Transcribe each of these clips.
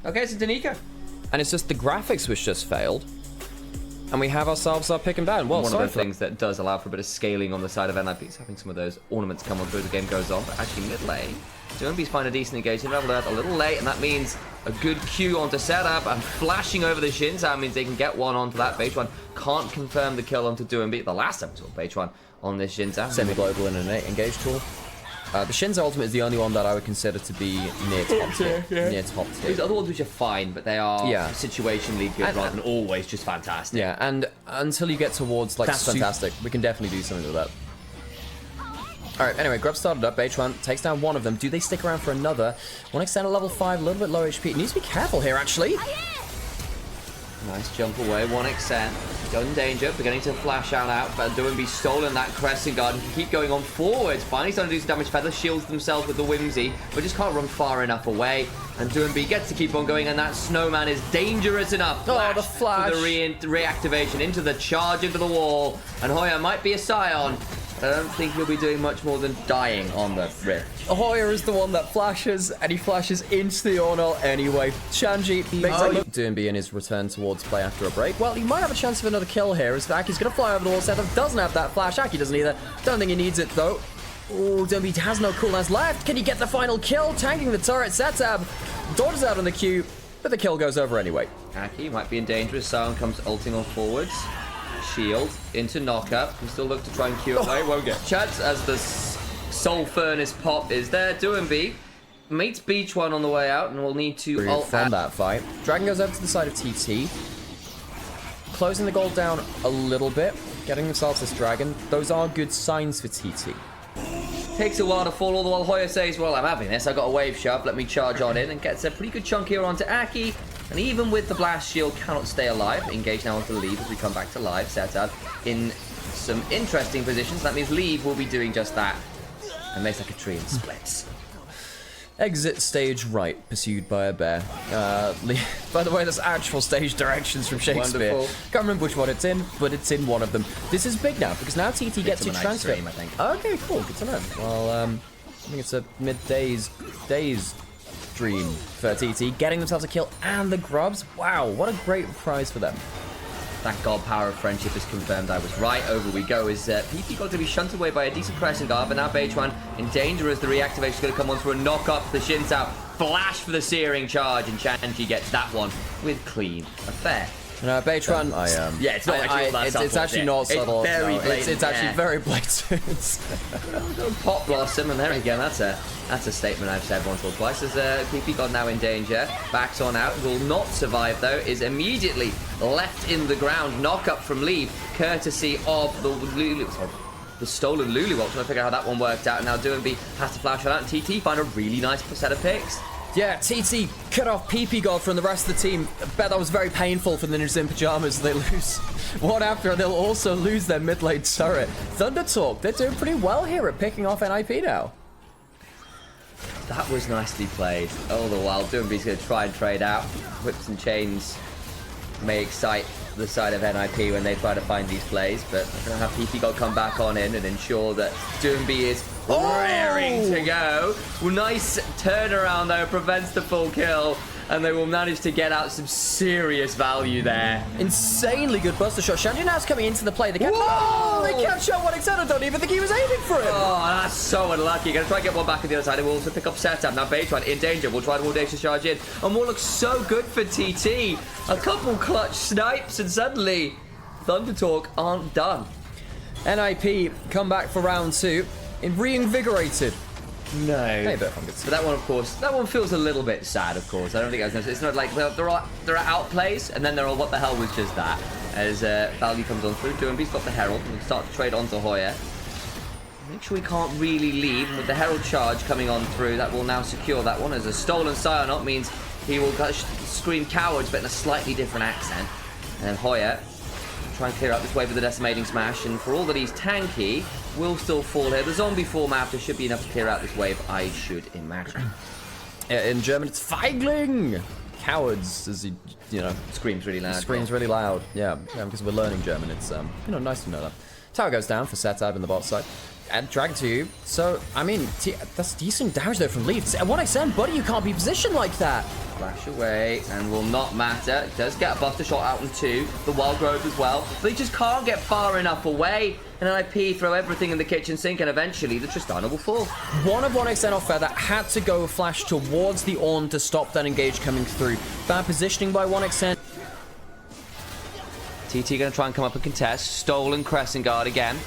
Okay, so Danica. And it's just the graphics which just failed. And we have ourselves our pick and ban. Well, one of the things that does allow for a bit of scaling on the side of NIP is having some of those ornaments come on through as the game goes on. But actually, mid lane, Doombee's find a decent engagement. Leveled out a little late, and that means a good Q onto setup and flashing over the Shinzao means they can get one onto that. Beichuan can't confirm the kill onto Doombe. The last time we saw Beichuan on this Shinzao. Semi-global in an engage tool. The Shinzao ultimate is the only one that I would consider to be near top tier. Near top tier. These other ones which are fine, but they are situationally good rather than always just fantastic. Yeah, and until you get towards like That's fantastic. We can definitely do something with that. Alright, anyway, Grub started up, Beichuan takes down one of them. Do they stick around for another? One extend at level 5, a little bit low HP. Needs to be careful here, actually. Nice jump away, 1xN. Got in danger, beginning to flash out, but Doombe stolen that Crescent Guard and can keep going on forwards. Finally starting to do some damage. Feather shields themselves with the Whimsy, but just can't run far enough away. And Doombe gets to keep on going, and that Snowman is dangerous enough. Oh, the flash! For the reactivation into the charge into the wall. And Hoya might be a Scion. I don't think he'll be doing much more than dying on the Rift. Hoya is the one that flashes, and he flashes into the Ornal anyway. Shanji makes Doombe in his return towards play after a break. Well, he might have a chance of another kill here, as Aki's going to fly over the wall. Seth doesn't have that flash. Aki doesn't either. Don't think he needs it, though. Oh, Doombe has no cooldowns left. Can he get the final kill? Tanking the turret. Setab dodges out on the Q, but the kill goes over anyway. Aki might be in danger as Sion comes ulting on forwards. Shield into knockup. Can still look to try and Q away. Won't get chance as the Soul Furnace pop is there. Doombe meets Beichuan on the way out and will need to ult from that fight. Dragon goes over to the side of TT. Closing the gold down a little bit. Getting themselves this dragon. Those are good signs for TT. Takes a while to fall, all the while Hoya says, well, I'm having this. I got a wave shove. Let me charge on in, and gets a pretty good chunk here onto Aki. And even with the blast shield, cannot stay alive. Engage now onto Leave as we come back to live. Setup in some interesting positions. That means Leave will be doing just that. And makes like a tree and splits. Exit stage right, pursued by a bear. By the way, that's actual stage directions from Shakespeare. Wonderful. Can't remember which one it's in, but it's in one of them. This is big now, because now TT gets to transfer. Stream, I think. Okay, cool, good to know. Well, I think it's a days stream for TT, getting themselves a kill and the grubs. Wow, what a great prize for them. That god power of friendship is confirmed. I was right. Over we go. Is PP got to be shunted away by a decent Crescent Guard, but now Beichuan in danger as the reactivation is going to come on through a knock up the Shinzao. Flash for the Searing Charge, and Shanji gets that one with clean affair. No, Beichuan, yeah, it's not actually all that subtle, it's actually not subtle. It's very blatant. It's actually very blatant. Pop Blossom, and there again, that's a statement I've said once or twice. As PP God now in danger, backs on out, will not survive though, is immediately left in the ground. Knock up from Leave, courtesy of the stolen Lulu Ult. Trying to figure out how that one worked out. And now Doombe has to flash on out, and TT find a really nice set of picks. Yeah, TT cut off PP God from the rest of the team. I bet that was very painful for the Ninjas in Pajamas. They lose one after, and they'll also lose their mid lane turret. Thunder Talk, they're doing pretty well here at picking off NIP now. That was nicely played. All the while, Doombe's going to try and trade out. Whips and chains may excite the side of NIP when they try to find these plays, but they're going to have PP God come back on in and ensure that Doombe is raring to go. Well, nice turnaround though, prevents the full kill, and they will manage to get out some serious value there. Insanely good buster shot. Shanji now's coming into the play. They kept shot 1xN. I don't even think he was aiming for him. Oh, that's so unlucky. Gonna try and get one back on the other side. It will also pick up setup. Now Beichuan in danger. We'll try to audacious charge in. And what looks so good for TT. A couple clutch snipes, and suddenly Thunder Talk aren't done. NIP come back for round 2 in reinvigorated. No. Hey, but that one, of course, that one feels a little bit sad, of course. I don't think it's not like there are outplays, and then there are what the hell was just that. As value comes on through, Doombe's got the Herald, and we start to trade onto Hoya. Make sure we can't really leave, and with the Herald charge coming on through, that will now secure that one. As a stolen Scion up means he will scream cowards, but in a slightly different accent. And then Hoya try and clear out this wave with the decimating smash, and for all that he's tanky, will still fall here. The zombie form after should be enough to clear out this wave, I should imagine. In German, it's Feigling. Cowards, as he, screams really loud. Screams really loud. Yeah, because we're learning German. It's nice to know that. Tower goes down for Setab in the bot side. and Dragon 2. So, I mean, that's decent damage there from Leaf. At 1xm, buddy, you can't be positioned like that. Flash away and will not matter. Does get a buster shot out on 2. The Wild Grove as well. But he just can't get far enough away. And IP throw everything in the kitchen sink, and eventually the Tristana will fall. One of 1xn off Feather had to go flash towards the Ornn to stop that engage coming through. Bad positioning by 1xn. TT going to try and come up and contest. Stolen Crescent Guard again.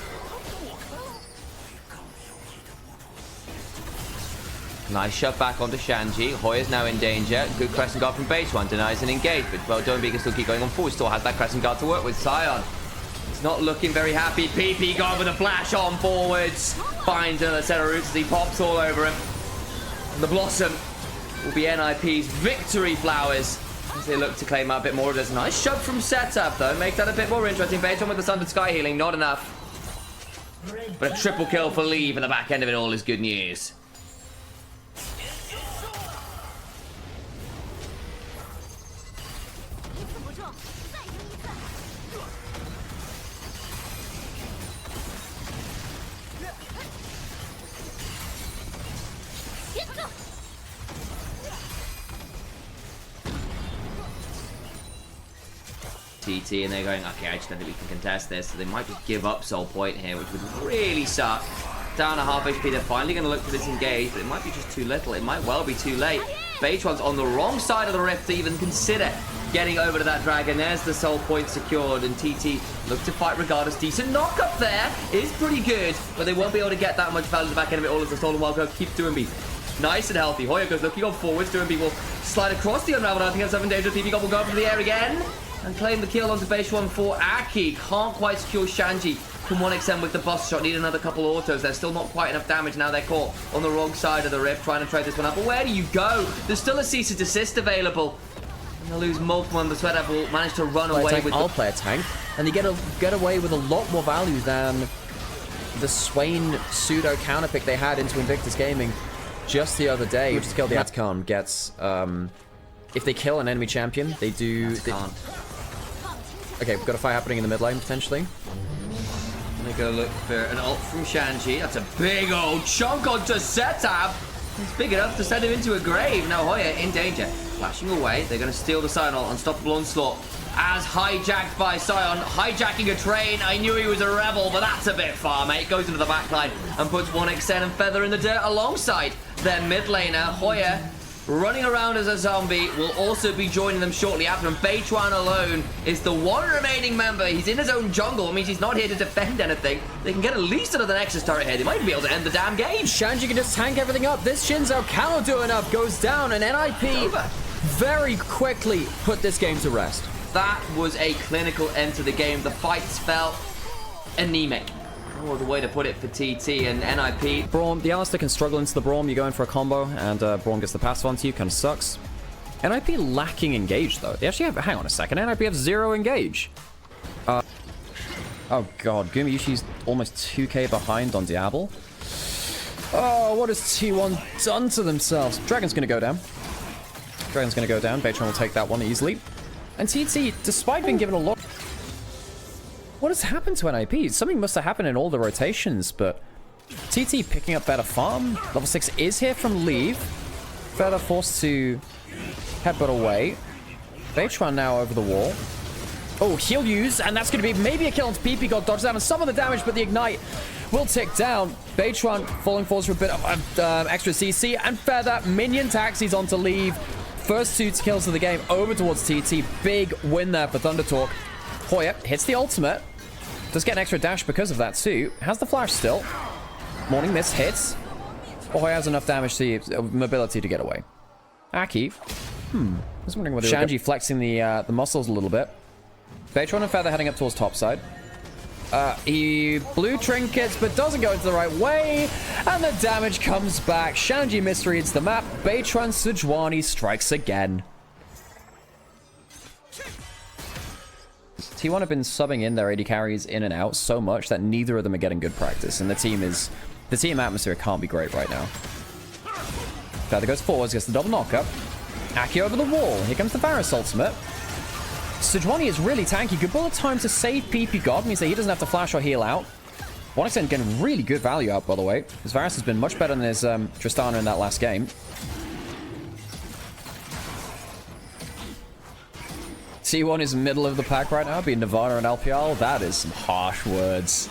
Nice shove back onto Shanji. Hoya's now in danger. Good Crescent Guard from base 1. Denies an engage, but well, Doinb can still keep going on forward. Still has that Crescent Guard to work with. Sion. It's not looking very happy. PP gone with a flash on forwards. Finds another set of roots as he pops all over him. And the Blossom will be NIP's victory flowers as they look to claim out a bit more of this. Nice shove from setup, though. Makes that a bit more interesting. Base 1 with the Sundered Sky healing. Not enough. But a triple kill for Leave, and the back end of it all is good news. TT, and they're going, okay, I just don't think we can contest this, so they might just give up Soul Point here, which would really suck. Down a half HP, they're finally going to look for this engage, but it might be just too little. It might well be too late. Beige-One's on the wrong side of the rift to even consider getting over to that dragon. There's the Soul Point secured, and TT look to fight regardless. Decent knock up there is pretty good, but they won't be able to get that much value at the back end of it all as the Stolen Wild Grove keeps Doinb nice and healthy. Hoya goes looking on forwards. Doinb will slide across the Unraveled. I think that's 7 danger. TV God will go up into the air again and claim the kill onto base 1 for Aki. Can't quite secure Shanji from 1xm with the bust shot. Need another couple autos. There's still not quite enough damage. Now they're caught on the wrong side of the rift, trying to trade this one up. But where do you go? There's still a cease and desist available. And they'll lose multiple, and the Sweat will manage to run away with I'll play a tank, and they get away with a lot more value than the Swain pseudo counter pick they had into Invictus Gaming just the other day. Which is kill the Atacon gets, if they kill an enemy champion, they do... Okay, we've got a fight happening in the mid lane, potentially. They go look for an ult from Shanji. That's a big old chunk onto Setab. He's big enough to send him into a grave. Now Hoya in danger. Flashing away. They're going to steal the Sion ult. Unstoppable Onslaught. As hijacked by Sion. Hijacking a train. I knew he was a rebel, but that's a bit far, mate. Goes into the backline and puts 1xn and Feather in the dirt alongside their mid laner. Hoya, running around as a zombie, will also be joining them shortly after him. Beituan alone is the one remaining member. He's in his own jungle. It means he's not here to defend anything. They can get at least another Nexus turret here. They might be able to end the damn game. Shanji can just tank everything up. This Shinzo cannot do enough. Goes down, and NIP very quickly put this game to rest. That was a clinical end to the game. The fights felt anemic. Oh, the way to put it for TT and NIP. Braum, the Alistar can struggle into the Braum. You're going for a combo, and Braum gets the passive onto you. Kind of sucks. NIP lacking engage, though. They actually have... Hang on a second. NIP have 0 engage. Oh, God. Gumayushi's almost 2k behind on Diablo. Oh, what has T1 done to themselves? Dragon's going to go down. Dragon's going to go down. Beitron will take that one easily. And TT, despite being given a lot... What has happened to NIP? Something must have happened in all the rotations, but TT picking up better farm. Level 6 is here from Leave. Feather forced to headbutt away. Beitron now over the wall. Oh, he'll use, and that's going to be maybe a kill onto PP. God dodges out on some of the damage, but the Ignite will tick down. Beitron falling forwards for a bit of extra CC, and Feather minion taxis onto Leave. First 2 kills of the game over towards TT. Big win there for Thunder Talk. Hoya hits the ultimate. Does get an extra dash because of that too. Has the flash still. Morning Mist hits. Hoya has enough damage to mobility to get away. Aki. I was wondering whether Shanji flexing the muscles a little bit. Beitron and Feather heading up towards top side. He blue trinkets, but doesn't go into the right way. And the damage comes back. Shanji misreads the map. Beitron Sejuani strikes again. T1 have been subbing in their AD carries in and out so much that neither of them are getting good practice. And the team atmosphere can't be great right now. Feather goes forwards, gets the double knockup. Aki over the wall. Here comes the Varus ultimate. Sejuani is really tanky. Good bullet time to save PP God. Means that he doesn't have to flash or heal out. 1xN getting really good value out, by the way. His Varus has been much better than his Tristana in that last game. T1 is middle of the pack right now, being Nirvana and LPL. That is some harsh words.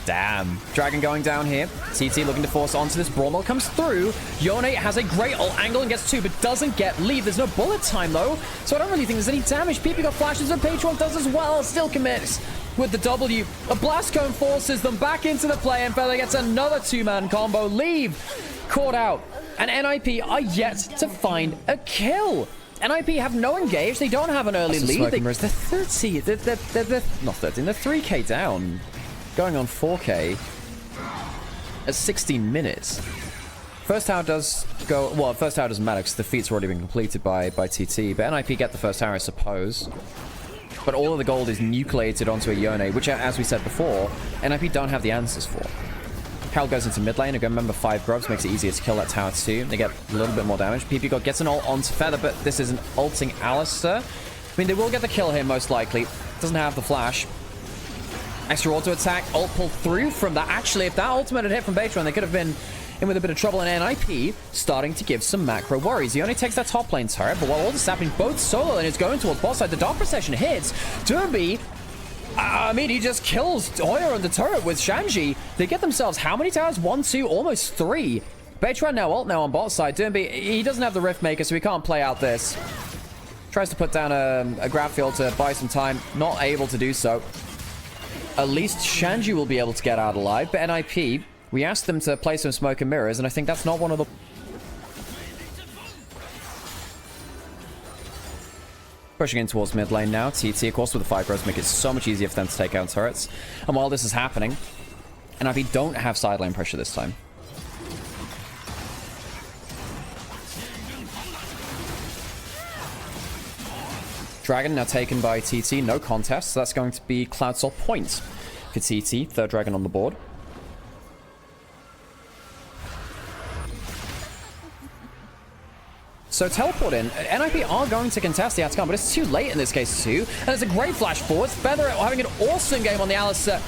Damn. Dragon going down here. TT looking to force onto this. Brawl comes through. Yone has a great ult angle and gets 2, but doesn't get lead. There's no bullet time, though, so I don't really think there's any damage. PP got flashes, and Patreon does as well. Still commits with the W. A blast cone forces them back into the play, and Feather gets another 2-man combo. Leave caught out, and NIP are yet to find a kill. NIP have no engage. They don't have an early lead. They're 30. They're not 13. They're 3k down. Going on 4k at 16 minutes. First tower does go... Well, first tower doesn't matter because the feat's already been completed by TT. But NIP get the first tower, I suppose. But all of the gold is nucleated onto a Yone, which, as we said before, NIP don't have the answers for. Cal goes into mid lane. Again, remember 5 grubs makes it easier to kill that tower too. They get a little bit more damage. PP God gets an ult onto Feather, but this isn't ulting Alistar. I mean, they will get the kill here most likely. Doesn't have the flash. Extra auto attack, ult pulled through from that. Actually, if that ultimate had hit from Baytron, they could have been in with a bit of trouble. And NIP starting to give some macro worries. He only takes that top lane turret, but while all this is happening, both solo and is going towards bot side. The dark procession hits. Derby, I mean, he just kills Hoya on the turret with Shanji. They get themselves how many towers? 1, 2, almost 3. Baytron now ult now on bot side. Derby, he doesn't have the Rift Maker, so he can't play out this. Tries to put down a grab field to buy some time. Not able to do so. At least Shanji will be able to get out alive, but NIP, we asked them to play some smoke and mirrors, and I think that's not one of the... Pushing in towards mid lane now. TT, of course, with the 5 growth, make it so much easier for them to take out turrets. And while this is happening, NIP don't have side lane pressure this time. Dragon now taken by TT, no contest, so that's going to be Cloud Soul points for TT, third dragon on the board. So teleport in, NIP are going to contest the Atacama, but it's too late in this case too, and it's a great flash forward. Feather having an awesome game on the Alistar.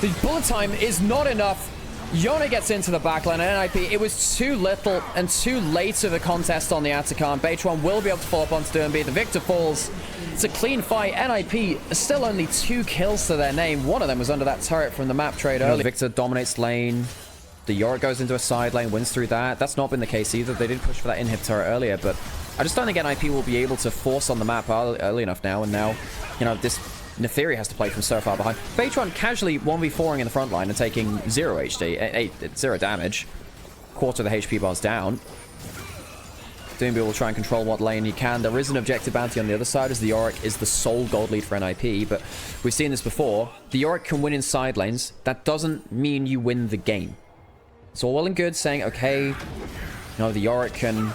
The bullet time is not enough. Yone gets into the backline, and NIP, it was too little and too late of a contest on the Atacama. Baytron will be able to follow up onto Dernby. The victor falls. It's a clean fight. NIP still only 2 kills to their name. One of them was under that turret from the map trade earlier. Victor dominates lane. The Yorick goes into a side lane, wins through that. That's not been the case either. They did push for that inhib turret earlier, but I just don't think NIP will be able to force on the map early enough now. And now, you know, this Neferi has to play from so far behind. Baytron casually 1v4ing in the front line and taking 0 HD, 0 damage. Quarter of the HP bars down. Doomby will try and control what lane he can. There is an objective bounty on the other side as the Yorick is the sole gold lead for NIP, but we've seen this before. The Yorick can win in side lanes. That doesn't mean you win the game. It's all well and good saying, okay, you know, the Yorick can,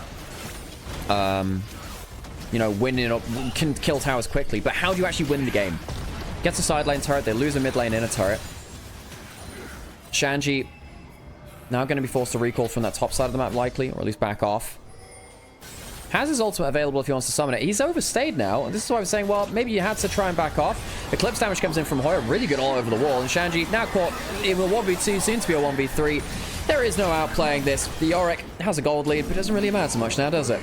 you know, can kill towers quickly, but how do you actually win the game? Gets a side lane turret, they lose a mid lane inner turret. Shanji now going to be forced to recall from that top side of the map likely, or at least back off. Has his ultimate available if he wants to summon it. He's overstayed now, and this is why I was saying, well, maybe you had to try and back off. Eclipse damage comes in from Hoya, really good all over the wall, and Shanji now caught in a 1v2, soon to be a 1v3. There is no outplaying this. The Yorick has a gold lead, but it doesn't really matter much now, does it?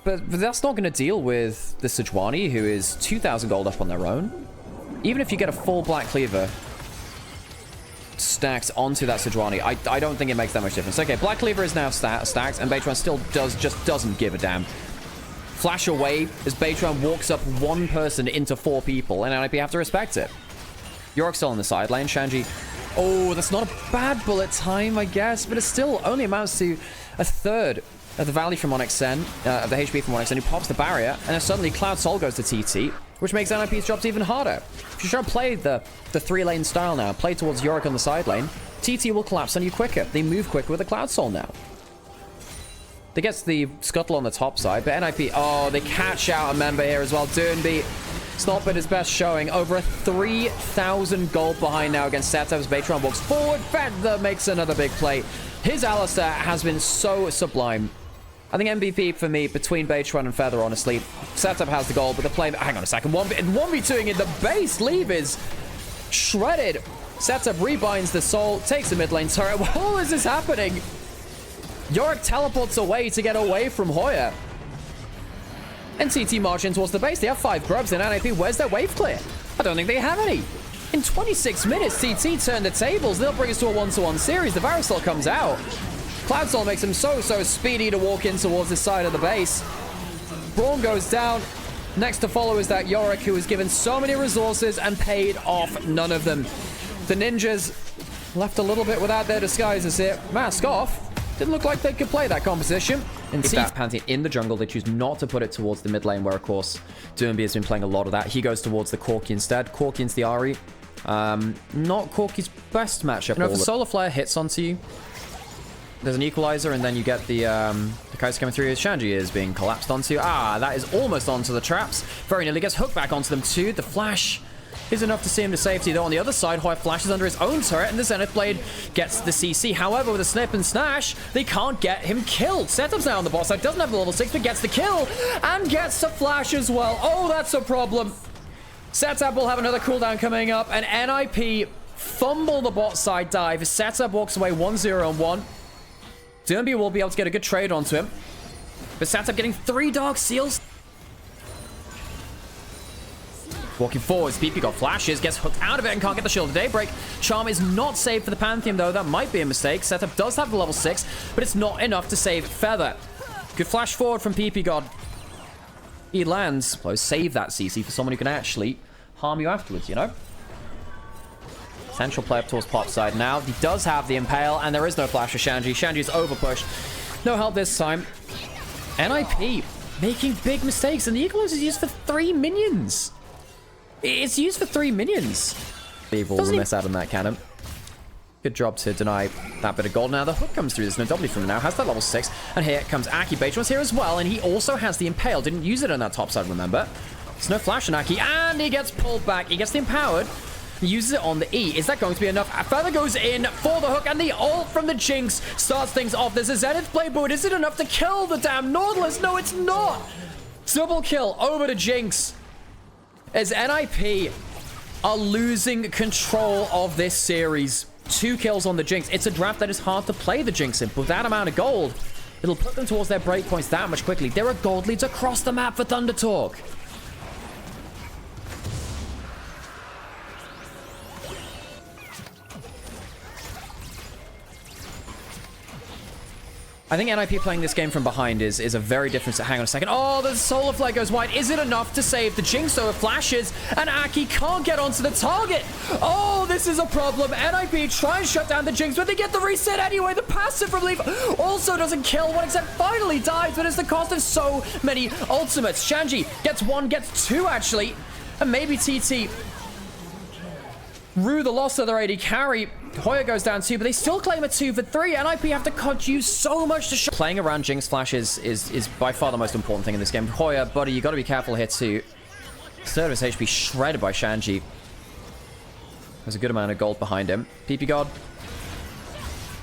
But that's not going to deal with the Sejuani, who is 2,000 gold up on their own. Even if you get a full Black Cleaver stacked onto that Sejuani, I don't think it makes that much difference. Okay, Black Cleaver is now stacked, and Baytron still just doesn't give a damn. Flash away as Baytron walks up one person into 4 people, and NIP have to respect it. Yorick still on the side lane. Shanji, oh, that's not a bad bullet time, I guess, but it still only amounts to a third of the value from 1xN, of the HP from 1xN, who pops the barrier, and then suddenly Cloud Soul goes to TT, which makes NIP's jobs even harder. If you try to play the 3-lane style now, play towards Yorick on the side lane, TT will collapse on you quicker. They move quicker with the Cloud Soul now. They get the Scuttle on the top side, but NIP, oh, they catch out a member here as well. Dernby, it's not been his best showing. Over 3,000 gold behind now against Setov's. Baytron walks forward. Feather makes another big play. His Alistar has been so sublime. I think MVP for me, between Beitron and Feather, honestly. Setup has the goal, but the play... Hang on a second. 1v2ing in the base. Leave is shredded. Setup rebinds the soul, takes the mid lane turret. While this is happening, Yorick teleports away to get away from Hoya. And TT march in towards the base. They have 5 grubs in NAP. Where's their wave clear? I don't think they have any. In 26 minutes, TT turned the tables. They'll bring us to a 1-to-1 series. The Varusol comes out. Cloudsoul makes him so speedy to walk in towards this side of the base. Braum goes down. Next to follow is that Yorick, who was given so many resources and paid off none of them. The ninjas left a little bit without their disguises here. Mask off. Didn't look like they could play that composition. And see that Pantheon in the jungle, they choose not to put it towards the mid lane, where, of course, Doomby has been playing a lot of that. He goes towards the Corki instead. Corki into the Ahri. Not Corki's best matchup. You know, if the Solar Flare hits onto you, there's an equalizer, and then you get the Kai'Sa coming through. Shanji is being collapsed onto. That is almost onto the traps. Very nearly gets hooked back onto them too. The flash is enough to see him to safety, though. On the other side, Hoya flashes under his own turret, and the Zenith Blade gets the CC. However, with a snip and snash, they can't get him killed. Setup's now on the bot side, doesn't have the level 6, but gets the kill, and gets a flash as well. Oh, that's a problem. Setup will have another cooldown coming up, and NIP fumble the bot side dive. Setup walks away 1-0-1. Doomby will be able to get a good trade onto him. But Setup getting 3 Dark Seals. Walking forwards, PP got flashes, gets hooked out of it and can't get the Shield of Daybreak. Charm is not saved for the Pantheon, though. That might be a mistake. Setup does have the level 6, but it's not enough to save Feather. Good flash forward from PP God. He lands. Well, save that CC for someone who can actually harm you afterwards, you know? Central play up towards Pop side now. He does have the Impale, and there is no flash for Shanji. Shanji's overpushed. No help this time. NIP making big mistakes, and the Equalizer is used for 3 minions. It's used for 3 minions. Evil will miss out on that cannon. Good job to deny that bit of gold. Now the hook comes through. There's no W from him now. Has that level 6. And here comes Aki. Beitron's here as well, and he also has the Impale. Didn't use it on that top side, remember? There's no flash on Aki, and he gets pulled back. He gets the Empowered. He uses it on the E. Is that going to be enough? Feather goes in for the hook, and the ult from the Jinx starts things off. There's a Zenith Blade, but is it enough to kill the damn Nautilus? No, it's not. Double kill over to Jinx. As NIP are losing control of this series. 2 kills on the Jinx. It's a draft that is hard to play the Jinx in. With that amount of gold, it'll put them towards their breakpoints that much quickly. There are gold leads across the map for Thunder Talk. I think NIP playing this game from behind is a very different... Hang on a second. Oh, the Solar Flare goes wide. Is it enough to save the Jinx? So it flashes, and Aki can't get onto the target. Oh, this is a problem. NIP try and shut down the Jinx, but they get the reset anyway. The passive relief also doesn't kill. 1xM finally dies, but it's the cost of so many ultimates. Shanji gets 1, gets 2, actually. And maybe TT... Rue the loss of their AD carry. Hoya goes down 2, but they still claim a 2 for 3. NIP have to use so much to show. Playing around Jinx Flash is by far the most important thing in this game. Hoya, buddy, you got to be careful here too. Third of his HP shredded by Shanji. There's a good amount of gold behind him. PP God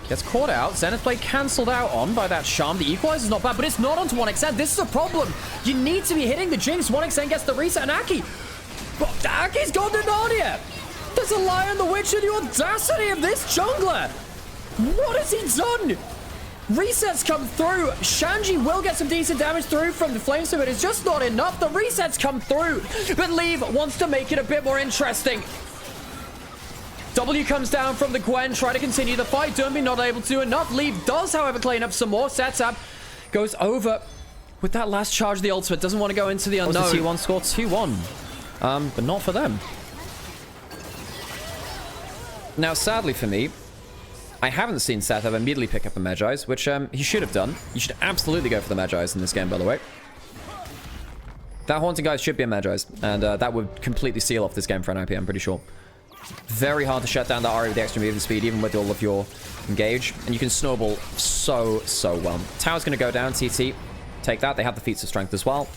gets caught out. Zenith Blade cancelled out on by that Charm. The Equalizer is not bad, but it's not onto 1xM. This is a problem. You need to be hitting the Jinx. 1xM gets the reset, and Aki. But Aki's gone to Narnia. There's a Lion the Witch and the audacity of this jungler. What has he done? Resets come through. Shanji will get some decent damage through from the Flamestorm, but it's just not enough. The resets come through, but Leave wants to make it a bit more interesting. W comes down from the Gwen, try to continue the fight. Doomby not able to do enough. Leave does, however, clean up some more. Setup goes over with that last charge of the ultimate. Doesn't want to go into the unknown. The T1 score 2-1, but not for them. Now, sadly for me, I haven't seen Setup immediately pick up a Magi's, which he should have done. You should absolutely go for the Magi's in this game, by the way. That Haunting Guy should be a Magi's, and that would completely seal off this game for NIP, I'm pretty sure. Very hard to shut down the Ahri with the extra movement speed, even with all of your engage. And you can snowball so well. Tower's going to go down, TT. Take that. They have the feats of strength as well.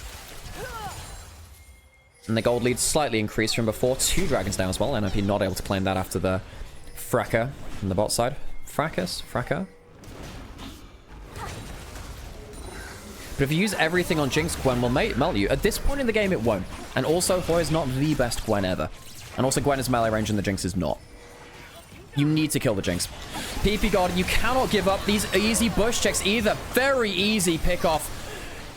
And the gold lead slightly increased from before. 2 dragons down as well. NIP not able to claim that after the Fracas from the bot side. Fracas? Fracas? But if you use everything on Jinx, Gwen will melt you. At this point in the game, it won't. And also, Hoya's not the best Gwen ever. And also, Gwen is melee range and the Jinx is not. You need to kill the Jinx. PP God, you cannot give up these easy bush checks either. Very easy pick off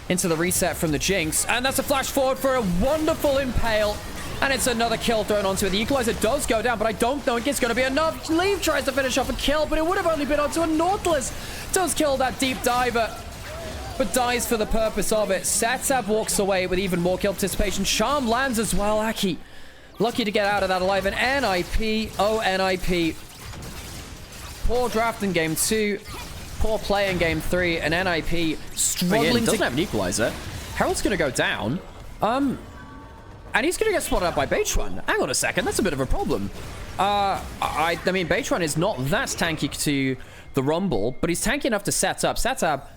into the reset from the Jinx. And that's a flash forward for a wonderful impale. And it's another kill thrown onto it. The equalizer does go down, but I don't think it's going to be enough. Leave tries to finish off a kill, but it would have only been onto a Nautilus. Does kill that deep diver, but dies for the purpose of it. Satsab walks away with even more kill participation. Charm lands as well. Aki, lucky to get out of that alive. And NIP, oh NIP. Poor draft in game 2. Poor play in game 3. And NIP struggling to... doesn't have an equalizer. Herald's going to go down. And he's going to get spotted out by Beitron. Hang on a second. That's a bit of a problem. I mean, Beitron is not that tanky to the Rumble, but he's tanky enough to set up. Satsab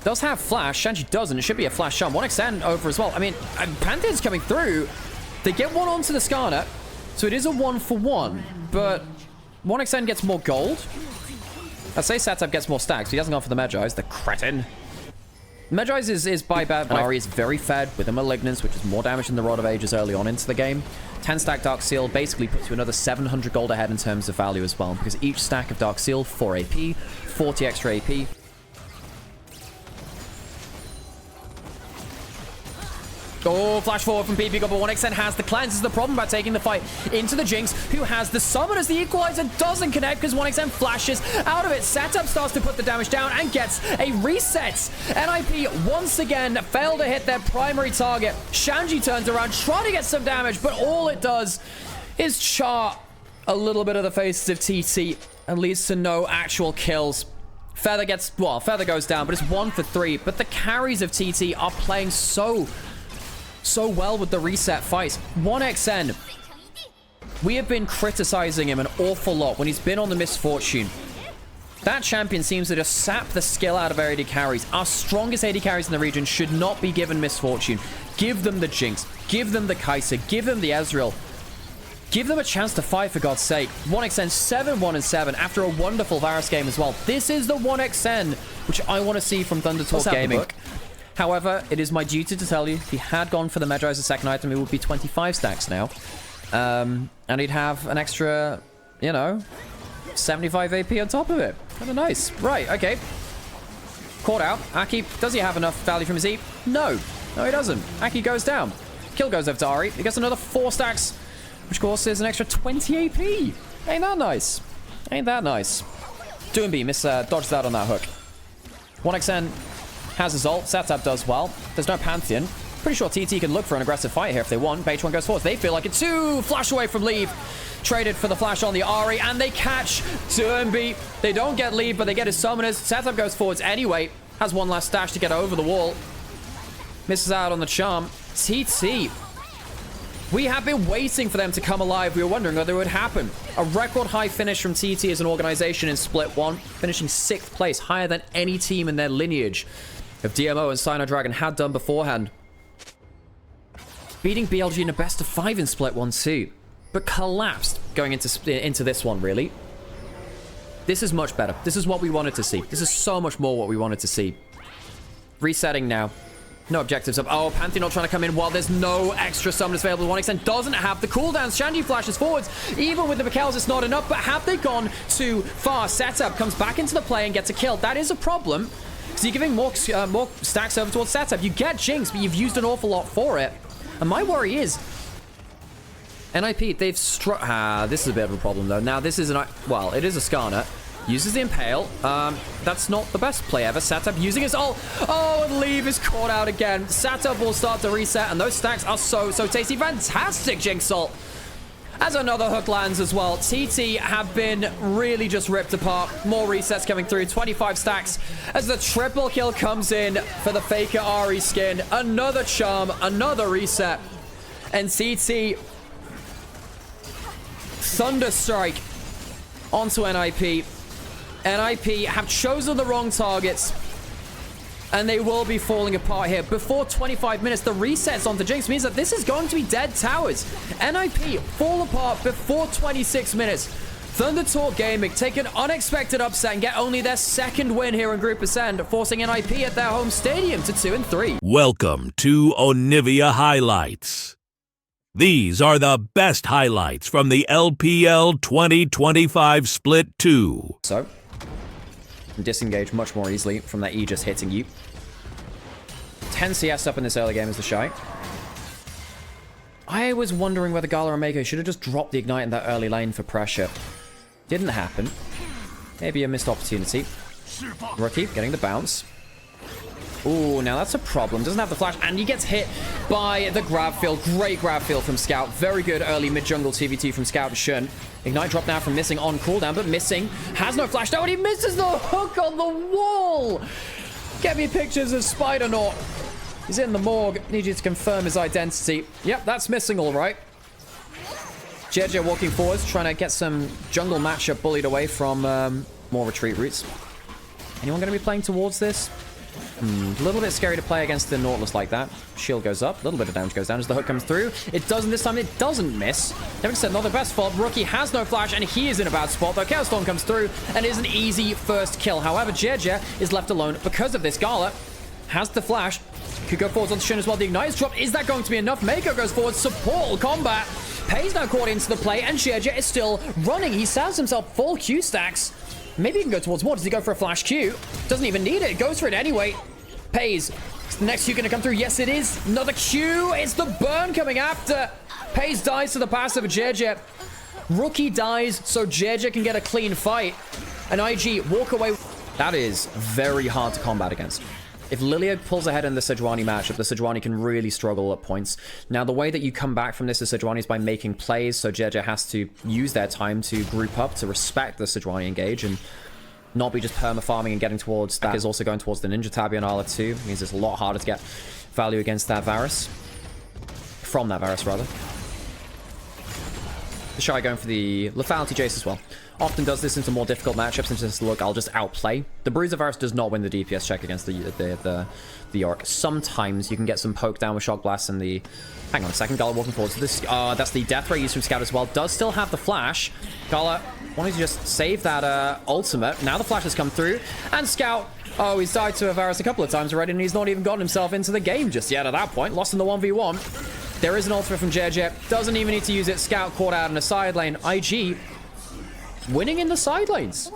does have flash. Shanji doesn't. It should be a flash jump. 1xN over as well. I mean, Pantheon's coming through. They get one onto the Skarner, so it is a 1-for-1, but 1xN gets more gold. I'd say Satsab gets more stacks. He hasn't gone for the Magi's. The cretin. Magi's is by bad. Ari is very fed with a Malignance, which is more damage than the Rod of Ages early on into the game. 10 stack Dark Seal basically puts you another 700 gold ahead in terms of value as well, because each stack of Dark Seal, 4 AP, 40 extra AP. Oh, flash forward from PP God, but 1xN has the cleanse. This is the problem about taking the fight into the Jinx, who has the summon as the equalizer doesn't connect because 1xN flashes out of it. Setup starts to put the damage down and gets a reset. NIP once again fail to hit their primary target. Shanji turns around, trying to get some damage, but all it does is char a little bit of the faces of TT and leads to no actual kills. Feather goes down, but it's 1 for 3. But the carries of TT are playing so well with the reset fights. 1xN, we have been criticizing him an awful lot when he's been on the misfortune. That champion seems to just sap the skill out of AD carries. Our strongest AD carries in the region should not be given misfortune. Give them the Jinx, give them the Kai'Sa, give them the Ezreal. Give them a chance to fight, for God's sake. 1xN 7-1-7 after a wonderful Varus game as well. This is the 1xN which I want to see from Thunder Talk Gaming. However, it is my duty to tell you, if he had gone for the Magi as a second item, it would be 25 stacks now. And he'd have an extra, you know, 75 AP on top of it. Kind of nice. Right, okay. Caught out. Aki, does he have enough value from his E? No. No, he doesn't. Aki goes down. Kill goes over to Ari. He gets another 4 stacks, which of course is an extra 20 AP. Ain't that nice? Ain't that nice? Doombi dodges out on that hook. 1xN has his ult. Satsab does well. There's no Pantheon. Pretty sure TT can look for an aggressive fight here if they want. Beitron goes forward. They feel like it's 2. Flash away from leave. Traded for the flash on the Ari, and they catch Doombi. They don't get leave, but they get his summoners. Satsab goes forwards anyway. Has one last stash to get over the wall. Misses out on the charm. TT. We have been waiting for them to come alive. We were wondering whether it would happen. A record high finish from TT as an organization in Split 1, finishing 6th place, higher than any team in their lineage of DMO and Sino Dragon had done beforehand. Beating BLG in a best of 5 in Split 1 too, but collapsed going into this one, really. This is much better. This is what we wanted to see. This is so much more what we wanted to see. Resetting now. No objectives up. Oh, Pantheon not trying to come in while there's no extra summoners available. 1xN doesn't have the cooldowns. Shanji flashes forwards. Even with the Mikhails, it's not enough, but have they gone too far? Setup comes back into the play and gets a kill. That is a problem. So you're giving more stacks over towards Setup. You get Jinx, but you've used an awful lot for it. And my worry is, NIP, they've struck... this is a bit of a problem, though. Now, this is an... Well, it is a Skarner. Uses the Impale. That's not the best play ever. Satsab using his ult. Oh, and Leave is caught out again. Satsab will start to reset, and those stacks are so tasty. Fantastic Jinx ult. As another hook lands as well. TT have been really just ripped apart. More resets coming through. 25 stacks as the triple kill comes in for the Faker Ari skin. Another charm, another reset. And TT Thunderstrike onto NIP. NIP have chosen the wrong targets, and they will be falling apart here. Before 25 minutes, the resets onto Jinx means that this is going to be dead towers. NIP fall apart before 26 minutes. Thunder Talk Gaming take an unexpected upset and get only their second win here in Group Ascend, forcing NIP at their home stadium to 2-3. Welcome to Onivia Highlights. These are the best highlights from the LPL 2025 Split 2. So, disengage much more easily from that E just hitting you. 10 CS up in this early game is the Shy. I was wondering whether Gala and Mako should have just dropped the Ignite in that early lane for pressure. Didn't happen. Maybe a missed opportunity. Rookie getting the bounce. Ooh, now that's a problem. Doesn't have the flash, and he gets hit by the grab field. Great grab field from Scout. Very good early mid-jungle TVT from Scout and Shun. Ignite drop now from Missing on cooldown, but Missing has no flash now, and he misses the hook on the wall. Get me pictures of Spider-Naut. He's in the morgue. Need you to confirm his identity. Yep, that's Missing all right. JJ walking forwards, trying to get some jungle matchup bullied away from more retreat routes. Anyone going to be playing towards this? A little bit scary to play against the Nautilus like that. Shield goes up. A little bit of damage goes down as the hook comes through. It doesn't this time. It doesn't miss. Having said, not the best fault. Rookie has no flash, and he is in a bad spot, though. Chaos Storm comes through, and it is an easy first kill. However, JJ is left alone because of this. Gala has the flash. Could go forwards on Shun as well. The Ignite is dropped. Is that going to be enough? Mako goes forward. Support combat. Pay's now caught into the play, and JJ is still running. He saves himself full Q stacks. Maybe he can go towards more. Does he go for a flash Q? Doesn't even need it. Goes for it anyway. Pays. Is the next Q going to come through? Yes, it is. Another Q. It's the burn coming after. Pays dies to the passive of JJ. Rookie dies so JJ can get a clean fight. And IG walk away. That is very hard to combat against. If Lilia pulls ahead in the Sejuani matchup, the Sejuani can really struggle at points. Now, the way that you come back from this as Sejuani is by making plays, so JJ has to use their time to group up, to respect the Sejuani engage, and not be just perma-farming and getting towards that. Is also going towards the Ninja Tabi on Ala too. It means it's a lot harder to get value against that Varus. From that Varus, rather. The Shy going for the Lethality Jace as well. Often does this into more difficult matchups and just look, I'll just outplay. The Bruiser Varus does not win the DPS check against the Orc. Sometimes you can get some poke down with Shock Blast and the... Hang on a second, Gala walking forward. So this, that's the Death Ray used from Scout as well. Does still have the flash. Gala wanting to just save that ultimate. Now the flash has come through. And Scout, oh, he's died to a Varus a couple of times already, and he's not even gotten himself into the game just yet at that point. Lost in the 1v1. There is an ultimate from JJ. Doesn't even need to use it. Scout caught out in a side lane. IG winning in the side lanes.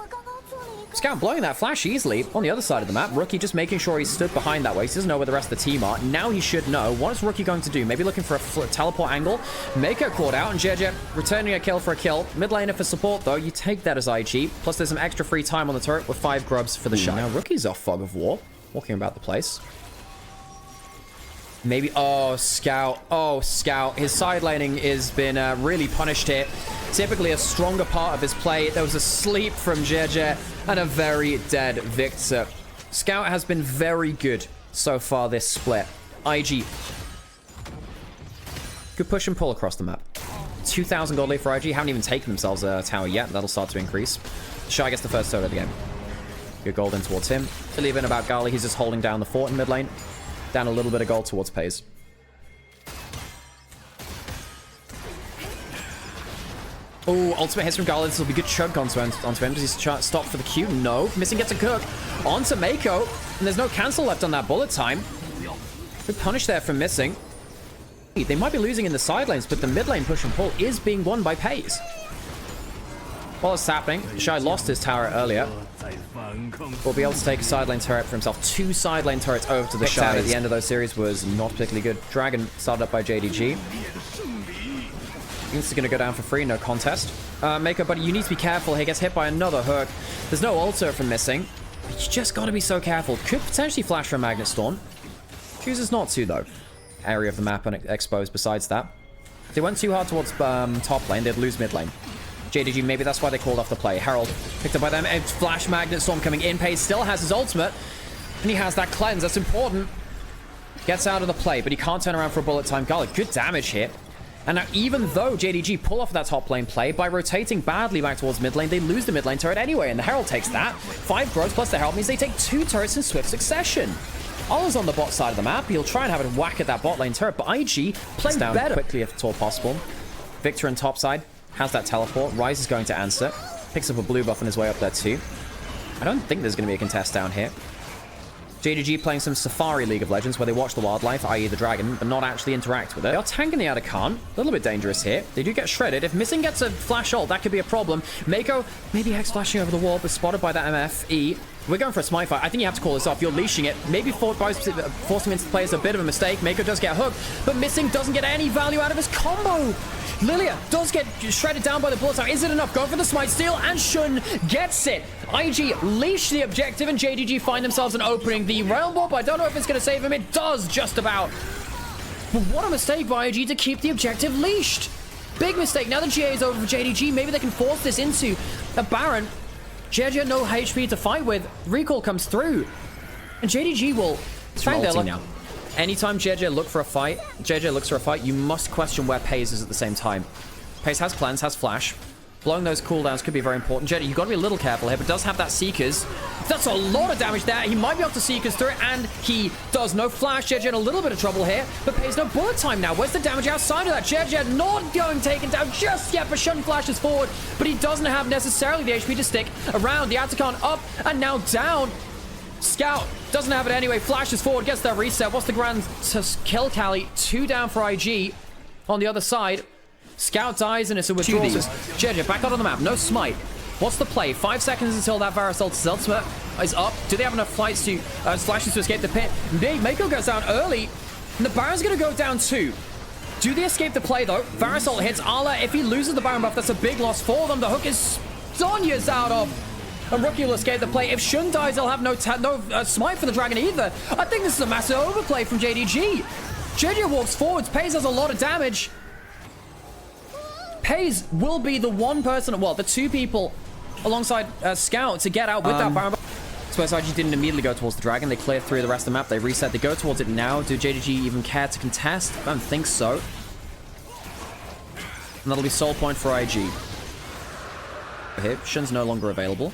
Scout blowing that flash easily on the other side of the map. Rookie just making sure he stood behind that way. He doesn't know where the rest of the team are. Now he should know. What is Rookie going to do? Maybe looking for a teleport angle. Mako caught out, and JJ returning a kill for a kill. Mid laner for support, though. You take that as IG. Plus, there's some extra free time on the turret with 5 grubs for the Shy. Now, Rookie's off Fog of War, walking about the place. Maybe, oh, Scout. Oh, Scout. His side laning has been really punished here. Typically a stronger part of his play. There was a sleep from JJ and a very dead Victor. Scout has been very good so far this split. IG. Good push and pull across the map. 2,000 gold lead for IG. Haven't even taken themselves a tower yet. That'll start to increase. Shy gets the first turret of the game. Good gold in towards him. To leave in about Gali, he's just holding down the fort in mid lane. Down a little bit of gold towards Pays. Oh, ultimate hits from Gala. This will be good chunk onto him. Does he stop for the Q? No. Missing gets a cook. Onto Mako. And there's no cancel left on that bullet time. Good punish there from Missing. They might be losing in the side lanes, but the mid lane push and pull is being won by Pays. While it's happening, Shy lost his tower earlier. Will be able to take a side lane turret for himself. 2 side lane turrets over to the Shy at the end of those series was not particularly good. Dragon started up by JDG. This is going to go down for free, no contest. Mako, buddy, you need to be careful. He gets hit by another hook. There's no ultimate from Missing. You just got to be so careful. Could potentially flash for a Magnet Storm. Chooses not to, though. Area of the map exposed besides that. If they went too hard towards top lane, they'd lose mid lane. JDG, maybe that's why they called off the play. Herald picked up by them. Flash Magnet Storm coming in. Pays still has his ultimate. And he has that cleanse. That's important. Gets out of the play, but he can't turn around for a bullet time. Gala, good damage here. And now, even though JDG pull off that top lane play, by rotating badly back towards mid lane, they lose the mid lane turret anyway, and the Herald takes that. 5 growth plus the Herald means they take 2 turrets in swift succession. Ola's on the bot side of the map. He'll try and have a whack at that bot lane turret, but IG plays down quickly if at all possible. Victor on top side has that teleport. Ryze is going to answer. Picks up a blue buff on his way up there too. I don't think there's going to be a contest down here. JDG playing some Safari League of Legends where they watch the wildlife, i.e. the dragon, but not actually interact with it. They are tanking the Atacant. A little bit dangerous here. They do get shredded. If Missing gets a flash ult, that could be a problem. Mako maybe Hex flashing over the wall, but spotted by that MFE. We're going for a smite fight. I think you have to call this off. You're leashing it. Maybe forcing him into play is a bit of a mistake. Mako does get hooked, but Missing doesn't get any value out of his combo. Lilia does get shredded down by the bullet time. Is it enough? Going for the smite steal, and Shun gets it. IG leash the objective, and JDG find themselves an opening. The Realm Warp, I don't know if it's going to save him. It does, just about. But what a mistake by IG to keep the objective leashed. Big mistake. Now the GA is over for JDG. Maybe they can force this into a Baron. JJ no HP to fight with. Recall comes through. And JDG will find their luck now. Anytime JJ looks for a fight, you must question where Paze is at the same time. Paze has cleanse, has flash. Blowing those cooldowns could be very important. JJ, you've got to be a little careful here, but does have that Seekers. That's a lot of damage there. He might be able to Seekers through it, and he does. No flash. JJ in a little bit of trouble here, but Paze no bullet time now. Where's the damage outside of that? JJ not going taken down just yet, but Shun flashes forward, but he doesn't have necessarily the HP to stick around. The Atacant up and now down. Scout doesn't have it anyway. Flashes forward, gets that reset. What's the grand kill tally? 2 down for IG. On the other side, Scout dies and it's a withdrawal. JJ back out on the map. No smite. What's the play? 5 seconds until that Varus ultimate is up. Do they have enough flights to slashes to escape the pit? Mako goes down early, and the Baron's going to go down too. Do they escape the play though? Varus ult hits Ala. If he loses the Baron buff, that's a big loss for them. The hook is Sonya's out of. A Rookie will escape the play. If Shun dies, they'll have no smite for the dragon either. I think this is a massive overplay from JDG. JJ walks forwards. Paze has a lot of damage. Paze will be the one person, well, the 2 people alongside Scout to get out with that Baron. So SIG didn't immediately go towards the dragon. They clear through the rest of the map. They reset. They go towards it now. Do JDG even care to contest? I don't think so. And that'll be soul point for IG. Here, Shun's no longer available.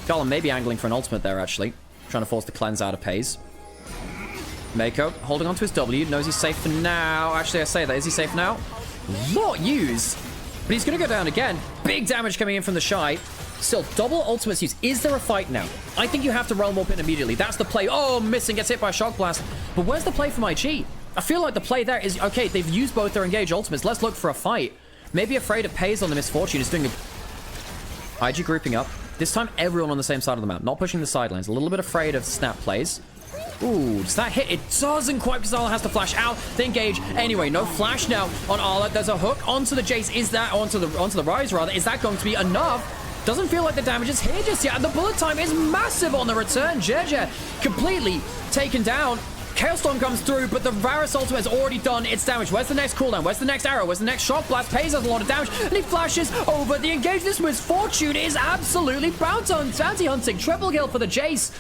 Garland may be angling for an ultimate there, actually. Trying to force the cleanse out of Paze. Mako holding on to his W. Knows he's safe for now. Actually, I say that. Is he safe now? Not used. But he's going to go down again. Big damage coming in from the Shy. Still, double ultimates used. Is there a fight now? I think you have to Realm Warp in immediately. That's the play. Oh, Missing. Gets hit by a Shock Blast. But where's the play from IG? I feel like the play there is, okay, they've used both their engage ultimates. Let's look for a fight. Maybe afraid of Paze on the Misfortune is doing a... IG grouping up. This time, everyone on the same side of the map. Not pushing the sidelines. A little bit afraid of snap plays. Ooh, does that hit? It doesn't quite, because Ala has to flash out. They engage. Anyway, no flash now on Ala. There's a hook onto the Jace. Is that onto the Rise, rather? Is that going to be enough? Doesn't feel like the damage is here just yet. And the bullet time is massive on the return. Jeje completely taken down. Chaos Storm comes through, but the Varus ultimate has already done its damage. Where's the next cooldown? Where's the next arrow? Where's the next Shock Blast? Paze has a lot of damage, and he flashes over the engage. This Misfortune is absolutely bounty hunting. Triple kill for the Jace.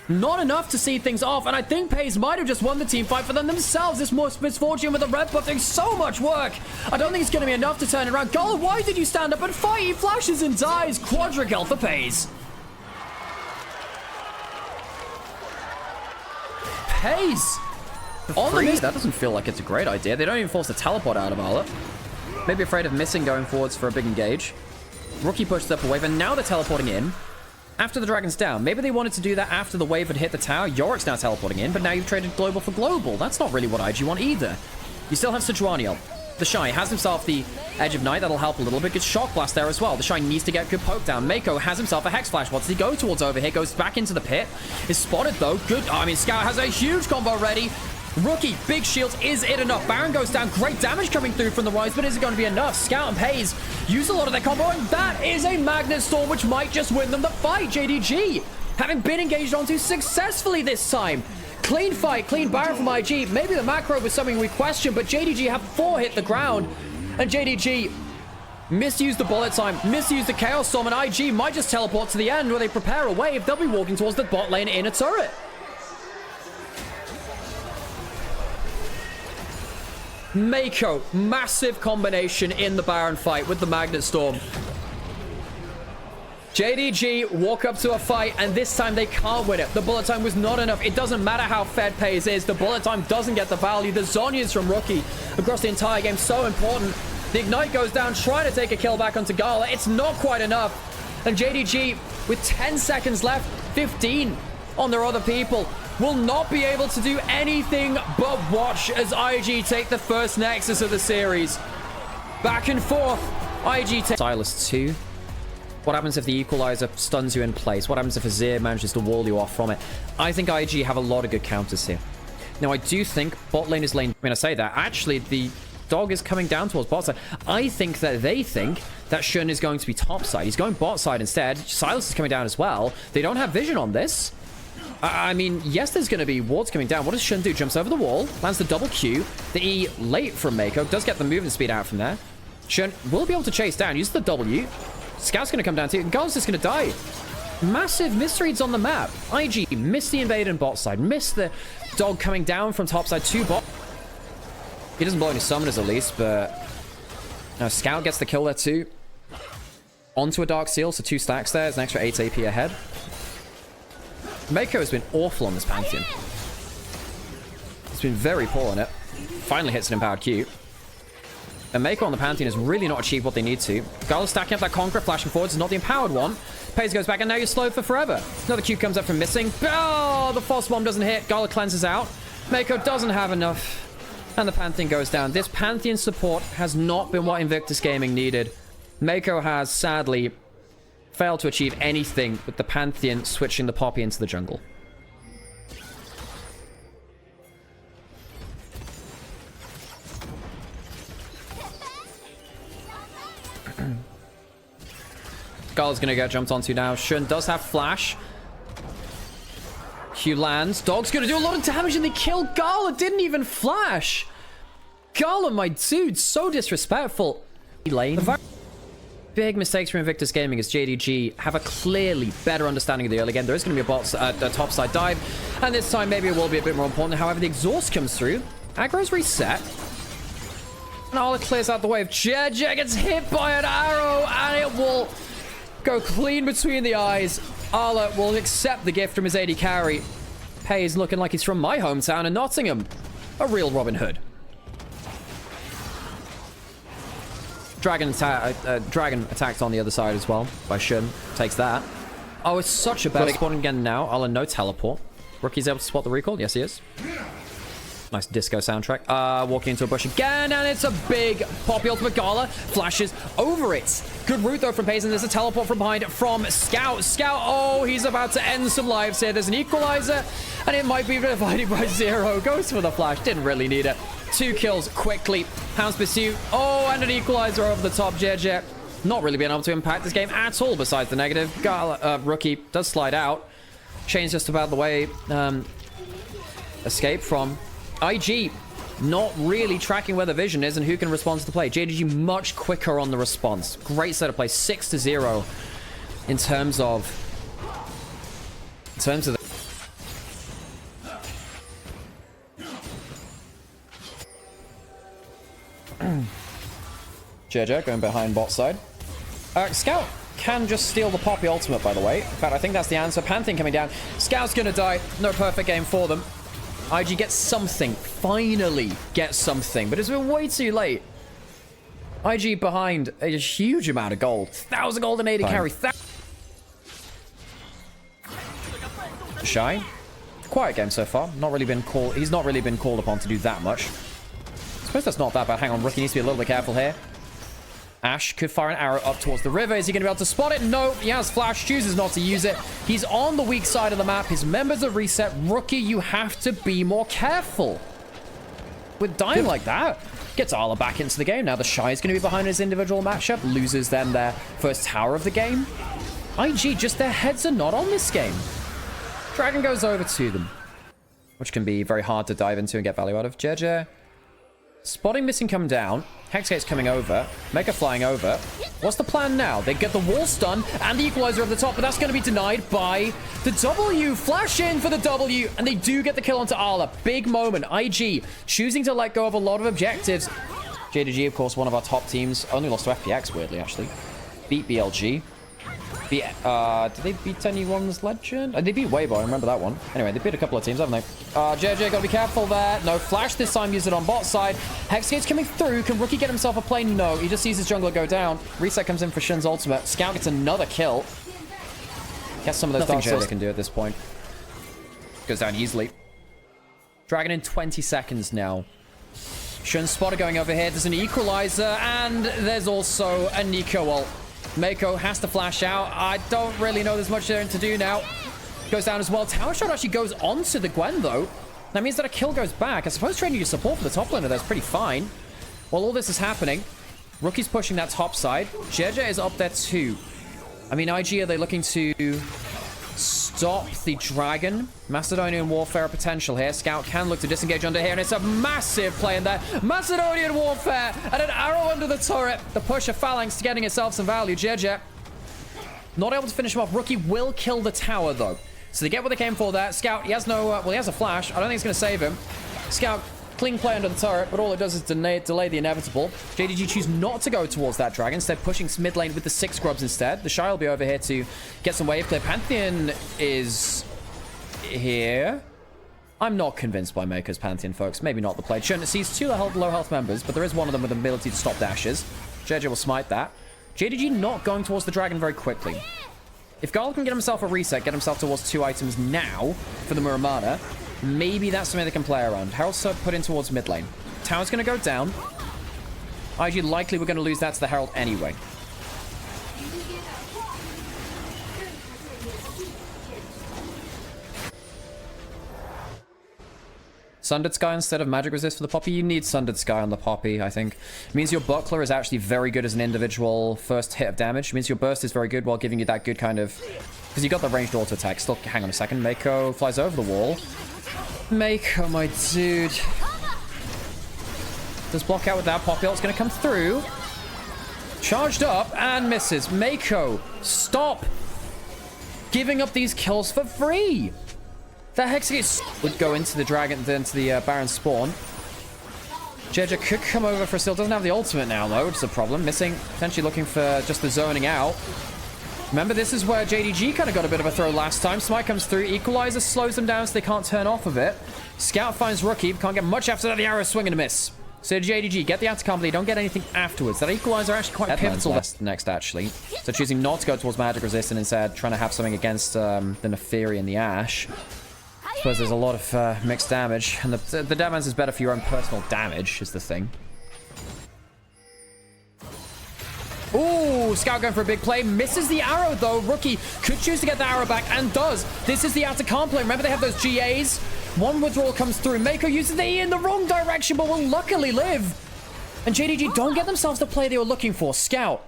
Not enough to see things off, and I think Paze might have just won the team fight for them themselves. This Misfortune with the red buff doing so much work. I don't think it's going to be enough to turn it around. Gala, why did you stand up and fight? He flashes and dies. Quadra kill for Paze. Paze on the miss. That doesn't feel like it's a great idea. They don't even force the teleport out of Ala. Maybe afraid of Missing going forwards for a big engage. Rookie pushed up a wave, and now they're teleporting in. After the dragon's down. Maybe they wanted to do that after the wave had hit the tower. Yorick's now teleporting in, but now you've traded global for global. That's not really what IG want either. You still have Sejuani. The Shy has himself the Edge of Night. That'll help a little bit. Good Shock Blast there as well. The Shy needs to get good poke down. Mako has himself a Hex Flash. What does he go towards over here? Goes back into the pit. Is spotted though. Good. I mean, Scout has a huge combo ready. Rookie, big shields. Is it enough? Baron goes down. Great damage coming through from the Rise, but is it going to be enough? Scout and Paze use a lot of their combo, and that is a Magnet Storm, which might just win them the fight. JDG having been engaged onto successfully this time. Clean fight, clean Baron from IG. Maybe the macro was something we question, but JDG have 4 hit the ground, and JDG misused the bullet time, misused the Chaos Storm, and IG might just teleport to the end where they prepare a wave. They'll be walking towards the bot lane in a turret. Mako, massive combination in the Baron fight with the Magnet Storm. JDG walk up to a fight, and this time they can't win it. The bullet time was not enough. It doesn't matter how fed Paze is. The bullet time doesn't get the value. The Zhonya's from Rookie across the entire game, so important. The Ignite goes down, trying to take a kill back onto Gala. It's not quite enough. And JDG, with 10 seconds left, 15 on their other people, will not be able to do anything but watch as IG take the first Nexus of the series. Back and forth. IG takes Silas 2. What happens if the equalizer stuns you in place? What happens if Azir manages to wall you off from it? I think IG have a lot of good counters here. Now, I do think bot lane is lane. When I say that, actually, the dog is coming down towards bot side. I think that they think that Shun is going to be top side. He's going bot side instead. Silas is coming down as well. They don't have vision on this. I mean, yes, there's going to be wards coming down. What does Shun do? Jumps over the wall, lands the double Q. The E late from Mako. Does get the movement speed out from there. Shun will be able to chase down. Use the W. Scout's going to come down too. And Garland's just going to die. Massive misreads on the map. IG missed the invade and bot side. Missed the dog coming down from top side to bot. He doesn't blow any summoners at least, but... Now, Scout gets the kill there too. Onto a Dark Seal, so 2 stacks there. There's an extra 8 AP ahead. Mako has been awful on this Pantheon. He's been very poor on it. Finally hits an Empowered Q. And Mako on the Pantheon has really not achieved what they need to. Gala stacking up that Conqueror, flashing forwards, is not the empowered one. Pays goes back, and now you're slowed for forever. Another Q comes up from missing. Oh, the false bomb doesn't hit. Gala cleanses out. Mako doesn't have enough. And the Pantheon goes down. This Pantheon support has not been what Invictus Gaming needed. Mako has, sadly, failed to achieve anything with the Pantheon switching the Poppy into the jungle. Gala's gonna get jumped onto now. Shun does have flash. Q lands. Dog's gonna do a lot of damage and they kill Gala. Didn't even flash. Gala, my dude, so disrespectful. Lane. Big mistakes from Invictus Gaming as JDG have a clearly better understanding of the early game. There is going to be a top side dive, and this time maybe it will be a bit more important. However, the exhaust comes through. Aggro's reset. And all it clears out the way. JJ gets hit by an arrow, and it will go clean between the eyes. Arla will accept the gift from his AD carry. Pays looking like he's from my hometown in Nottingham. A real Robin Hood. Dragon attacked on the other side as well by Shun. Takes that. Oh, it's such a bad spawning again now. Arla, no teleport. Rookie's able to spot the recall. Yes, he is. Nice disco soundtrack. Walking into a bush again, and it's a big Poppy ultimate. Gala flashes over it. Good route, though, from Payson. There's a teleport from behind from Scout. Scout, oh, he's about to end some lives here. There's an equalizer, and it might be divided by 0. Goes for the flash. Didn't really need it. 2 kills quickly. Hound's Pursuit. Oh, and an equalizer over the top. JJ not really being able to impact this game at all besides the negative. Gala, Rookie does slide out. Shane's just about the way. Escape from IG. Not really tracking where the vision is and who can respond to the play. JDG much quicker on the response. Great set of play. 6-0 in terms of the JJ going behind bot side. Scout can just steal the Poppy ultimate, by the way. In fact, I think that's the answer. Pantheon coming down. Scout's gonna die. No perfect game for them. IG gets something. Finally gets something. But it's been way too late. IG behind a huge amount of gold. 1,000 gold and 80 carry. Shy. Quiet game so far. Not really been called. He's not really been called upon to do that much. I suppose that's not that bad. Hang on, Rookie needs to be a little bit careful here. Ash could fire an arrow up towards the river. Is he going to be able to spot it? No, he has flash. Chooses not to use it. He's on the weak side of the map. His members are reset. Rookie, you have to be more careful. With dying like that, gets Arla back into the game. Now the Shy is going to be behind his individual matchup. Loses them their first tower of the game. IG, just their heads are not on this game. Dragon goes over to them, which can be very hard to dive into and get value out of. JJ. Spotting missing come down. Hexgate's coming over. Mega flying over. What's the plan now? They get the wall stun and the equalizer over the top, but that's going to be denied by the W. Flash in for the W, and they do get the kill onto Arla. Big moment. IG choosing to let go of a lot of objectives. JDG, of course, one of our top teams. Only lost to FPX, weirdly, actually. Beat BLG. Did they beat anyone's legend? They beat Weibo, I remember that one. Anyway, they beat a couple of teams, haven't they? JJ, gotta be careful there. No flash this time, use it on bot side. Hexgate's coming through. Can Rookie get himself a play? No, he just sees his jungler go down. Reset comes in for Shin's ultimate. Scout gets another kill. Gets some of those dark souls they can do at this point. Goes down easily. Dragon in 20 seconds now. Shun's spotter going over here. There's an equalizer, and there's also a Nico ult. Mako has to flash out. I don't really know there's much there to do now. Goes down as well. Tower shot actually goes onto the Gwen, though. That means that a kill goes back. I suppose trading your support for the top laner there's pretty fine. While all this is happening, Rookie's pushing that top side. JJ is up there too. I mean, IG, are they looking to stop the dragon? Macedonian warfare potential here. Scout can look to disengage under here, and it's a massive play in there. Macedonian warfare and an arrow under the turret. The push of Phalanx getting itself some value. JJ not able to finish him off. Rookie will kill the tower, though. So they get what they came for there. Scout, he has no... well, he has a flash. I don't think it's going to save him. Scout, clean play under the turret, but all it does is delay the inevitable. JDG choose not to go towards that dragon, instead pushing mid lane with the 6 grubs instead. The Shy will be over here to get some wave clear. Pantheon is here. I'm not convinced by Maker's Pantheon, folks. Maybe not the play. Shun sees 2 low health members, but there is one of them with the ability to stop dashes. JJ will smite that. JDG not going towards the dragon very quickly. If Garl can get himself a reset, get himself towards 2 items now for the Muramana, maybe that's something they can play around. Herald's put in towards mid lane. Tower's going to go down. IG likely we're going to lose that to the Herald anyway. Sundered Sky instead of Magic Resist for the Poppy. You need Sundered Sky on the Poppy, I think. It means your Buckler is actually very good as an individual first hit of damage. It means your burst is very good while giving you that good kind of... because you got the ranged auto attack. Still, hang on a second. Mako flies over the wall. Mako, my dude. Does block out with that. Poppy ult's going to come through. Charged up and misses. Mako, stop giving up these kills for free. The Hexagate would go into the dragon, into the Baron spawn. JJ could come over for a steal. Doesn't have the ultimate now, though, which is a problem. Missing, potentially looking for just the zoning out. Remember, this is where JDG kind of got a bit of a throw last time. Smite comes through. Equalizer slows them down so they can't turn off of it. Scout finds Rookie. Can't get much after that. The arrow swing and a miss. So JDG, get the anti-combo. They don't get anything afterwards. That Equalizer actually quite pivotal next, actually. So choosing not to go towards Magic Resist and instead trying to have something against the Neferi and the Ashe. I suppose there's a lot of mixed damage. And the damage is better for your own personal damage, is the thing. Ooh, Scout going for a big play. Misses the arrow, though. Rookie could choose to get the arrow back, and does. This is the out-of-comp play. Remember, they have those GAs. One withdrawal comes through. Mako uses the E in the wrong direction, but will luckily live. And JDG don't get themselves the play they were looking for. Scout.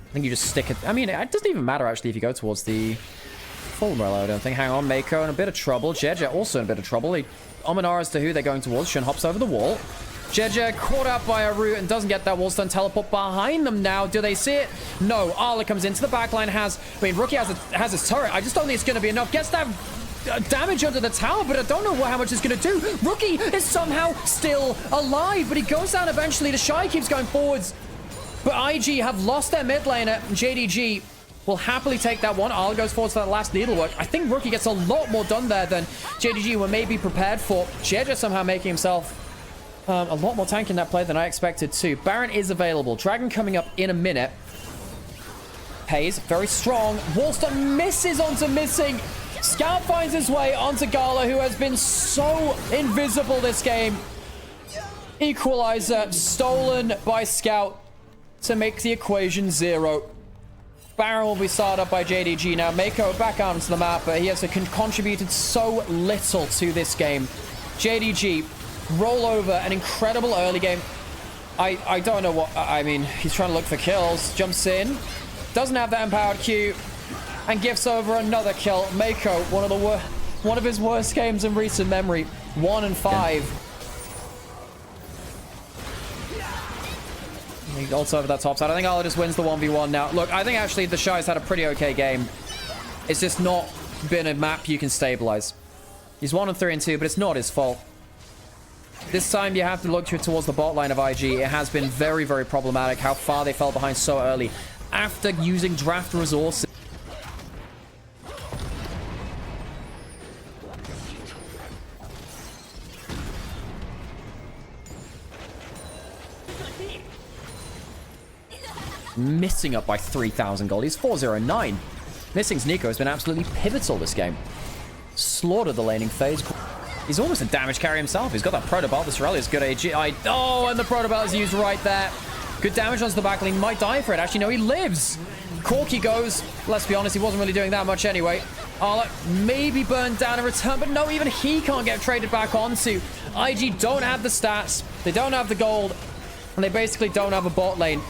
I think you just stick it. I mean, it doesn't even matter, actually, if you go towards the full umbrella, I don't think. Hang on, Mako in a bit of trouble. JJ also in a bit of trouble. Ominar as to who they're going towards. Shun hops over the wall. JJ caught out by a root and doesn't get that wall stun teleport behind them now. Do they see it? No. Arla comes into the backline. Rookie has his turret. I just don't think it's going to be enough. Gets that damage under the tower, but I don't know how much it's going to do. Rookie is somehow still alive, but he goes down eventually. The Shy keeps going forwards, but IG have lost their mid laner. JDG will happily take that one. Arla goes forwards for that last needlework. I think Rookie gets a lot more done there than JDG were maybe prepared for. JJ somehow making himself a lot more tank in that play than I expected too. Baron is available. Dragon coming up in a minute. Pays. Very strong. Wallstone misses onto missing. Scout finds his way onto Gala, who has been so invisible this game. Equalizer stolen by Scout to make the equation 0. Baron will be started up by JDG now. Mako back out onto the map, but he has contributed so little to this game. JDG roll over an incredible early game. I don't know what... I mean, he's trying to look for kills. Jumps in. Doesn't have that empowered Q. And gifts over another kill. Mako, one of his worst games in recent memory. 1 and 5. He ults over that top side. I think Arla just wins the 1v1 now. Look, I think actually the Shy's had a pretty okay game. It's just not been a map you can stabilize. He's 1 and 3 and 2, but it's not his fault. This time you have to look towards the bot line of IG. It has been very, very problematic how far they fell behind so early. after using draft resources. Missing up by 3,000 gold. He's 409. Missing's Nico has been absolutely pivotal this game. Slaughtered the laning phase. He's almost a damage carry himself. He's got that Protobelt. This Rally is good AG. Oh, and the Protobelt is used right there. Good damage onto the back lane. Might die for it. Actually, no, he lives. Corki goes. Let's be honest, he wasn't really doing that much anyway. Arla maybe burned down in return, but no, even he can't get traded back onto. IG don't have the stats. They don't have the gold. And they basically don't have a bot lane.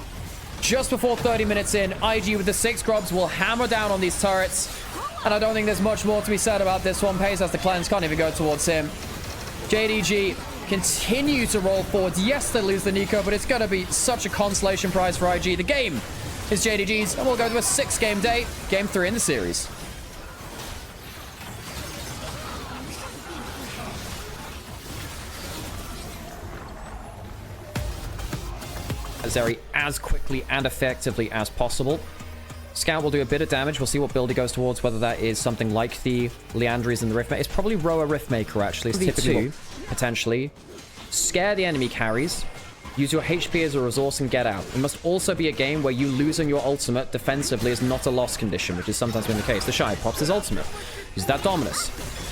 Just before 30 minutes in, IG with the 6 grubs will hammer down on these turrets. And I don't think there's much more to be said about this one. Pace has the cleanse, can't even go towards him. JDG continue to roll forward. Yes, they lose the Nico, but it's going to be such a consolation prize for IG. The game is JDG's, and we'll go to a 6-game day. Game 3 in the series. Azeri as quickly and effectively as possible. Scout will do a bit of damage. We'll see what build he goes towards, whether that is something like the Leandries and the Riftmaker. It's probably Roa Riftmaker, actually. It's typically, potentially. Scare the enemy carries. Use your HP as a resource and get out. It must also be a game where you losing your ultimate defensively is not a loss condition, which is sometimes been the case. The Shy pops his ultimate. Uses that Dominus.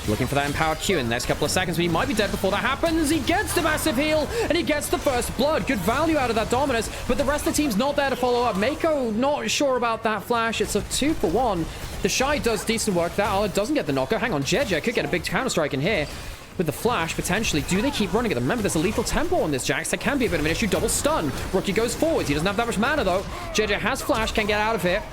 Looking for that empowered Q in the next couple of seconds, but he might be dead before that happens. He gets the massive heal, and he gets the first blood. Good value out of that Dominus, but the rest of the team's not there to follow up. Mako, not sure about that flash. It's a 2-for-1. The Shy does decent work. That Arla doesn't get the knocker. Hang on, Jeje could get a big counter-strike in here. With the flash, potentially. Do they keep running at them? Remember, there's a lethal tempo on this Jax. That can be a bit of an issue. Double stun. Rookie goes forward. He doesn't have that much mana, though. Jeje has flash, can get out of here.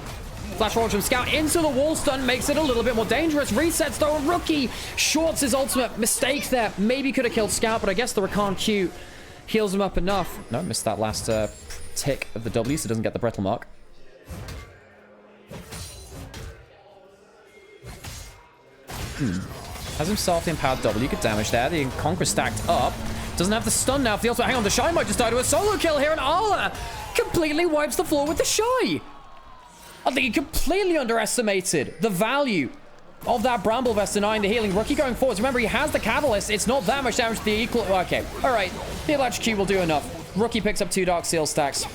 Flash launch from Scout into the wall stun makes it a little bit more dangerous. Resets, though. Rookie shorts his ultimate. Mistake there. Maybe could have killed Scout, but I guess the Rakan Q heals him up enough. No, missed that last tick of the W, so doesn't get the brittle mark. Has himself the empowered W. Good damage there. The Conqueror stacked up. Doesn't have the stun now for the ultimate. Hang on, the Shy might just die to a solo kill here, and Arla completely wipes the floor with the Shy. I think he completely underestimated the value of that Bramble Vest denying the healing. Rookie going forwards. Remember, he has the Catalyst. It's not that much damage to the equal. Okay, all right. The Electric Q will do enough. Rookie picks up 2 Dark Seal stacks.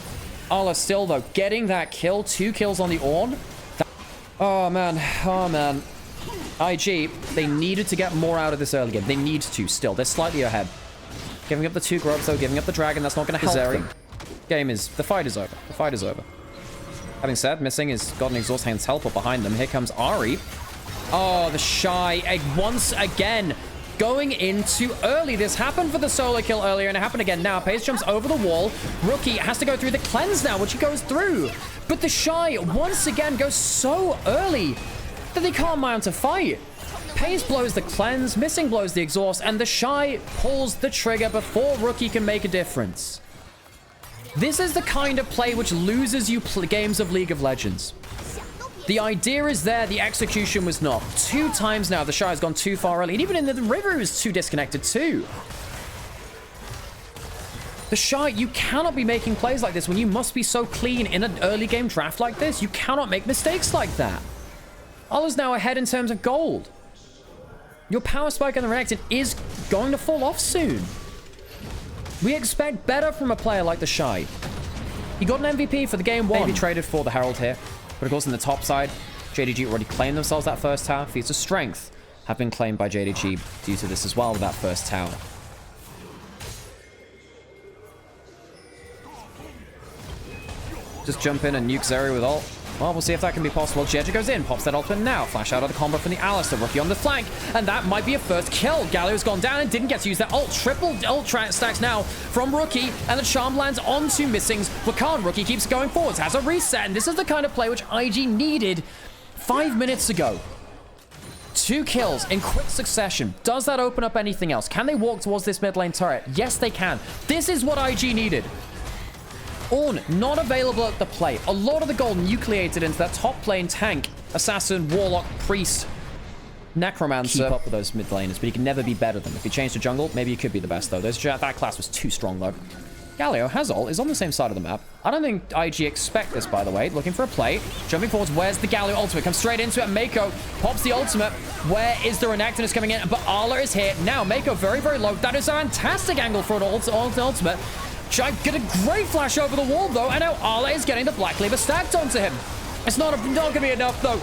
Arla still, though, getting that kill. 2 kills on the Ornn. Oh, man. Oh, man. IG, they needed to get more out of this early game. They need to still. They're slightly ahead. Giving up the 2 grubs, though. Giving up the Dragon. That's not going to help them. The fight is over. The fight is over. Having said, Missing has got an Exhaust Hands teleport behind them. Here comes Ari. Oh, the Shy once again going in too early. This happened for the solo kill earlier, and it happened again now. Pace jumps over the wall. Rookie has to go through the cleanse now, which he goes through. But the Shy once again goes so early that they can't mount a fight. Pace blows the cleanse, Missing blows the exhaust, and the Shy pulls the trigger before Rookie can make a difference. This is the kind of play which loses you games of League of Legends. The idea is there, the execution was not. 2 times now, the Shy has gone too far early, and even in the river, he was too disconnected too. The Shy, you cannot be making plays like this when you must be so clean in an early game draft like this. You cannot make mistakes like that. Arla's now ahead in terms of gold. Your power spike on the Renekton is going to fall off soon. We expect better from a player like the Shy. He got an MVP for the game 1. Maybe traded for the Herald here. But of course, on the top side, JDG already claimed themselves that first tower. Feats of Strength have been claimed by JDG due to this as well, with that first tower. Just jump in and nuke Zeri with ult. Well, we'll see if that can be possible. Jeje goes in, pops that ultimate now. Flash out of the combo from the Alistar. Rookie on the flank, and that might be a first kill. Galio's gone down and didn't get to use that ult. Triple ult stacks now from Rookie, and the charm lands onto Missing's Rakan. Rookie keeps going forwards, has a reset, and this is the kind of play which IG needed 5 minutes ago. 2 kills in quick succession. Does that open up anything else? Can they walk towards this mid lane turret? Yes, they can. This is what IG needed. Ornn, not available at the play. A lot of the gold nucleated into that top lane tank. Assassin, Warlock, Priest, Necromancer. Keep up with those mid laners, but he can never be better than them. If he changed to jungle, maybe he could be the best, though. That class was too strong, though. Galio has ult, is on the same side of the map. I don't think IG expect this, by the way. Looking for a play. Jumping forwards. Where's the Galio ultimate? Comes straight into it. Mako pops the ultimate. Where is the Renekton coming in? But Arla is here. Now, Mako very, very low. That is a fantastic angle for an ultimate. Get a great flash over the wall, though. And now Arla is getting the Black Cleaver stacked onto him. It's not going to be enough, though.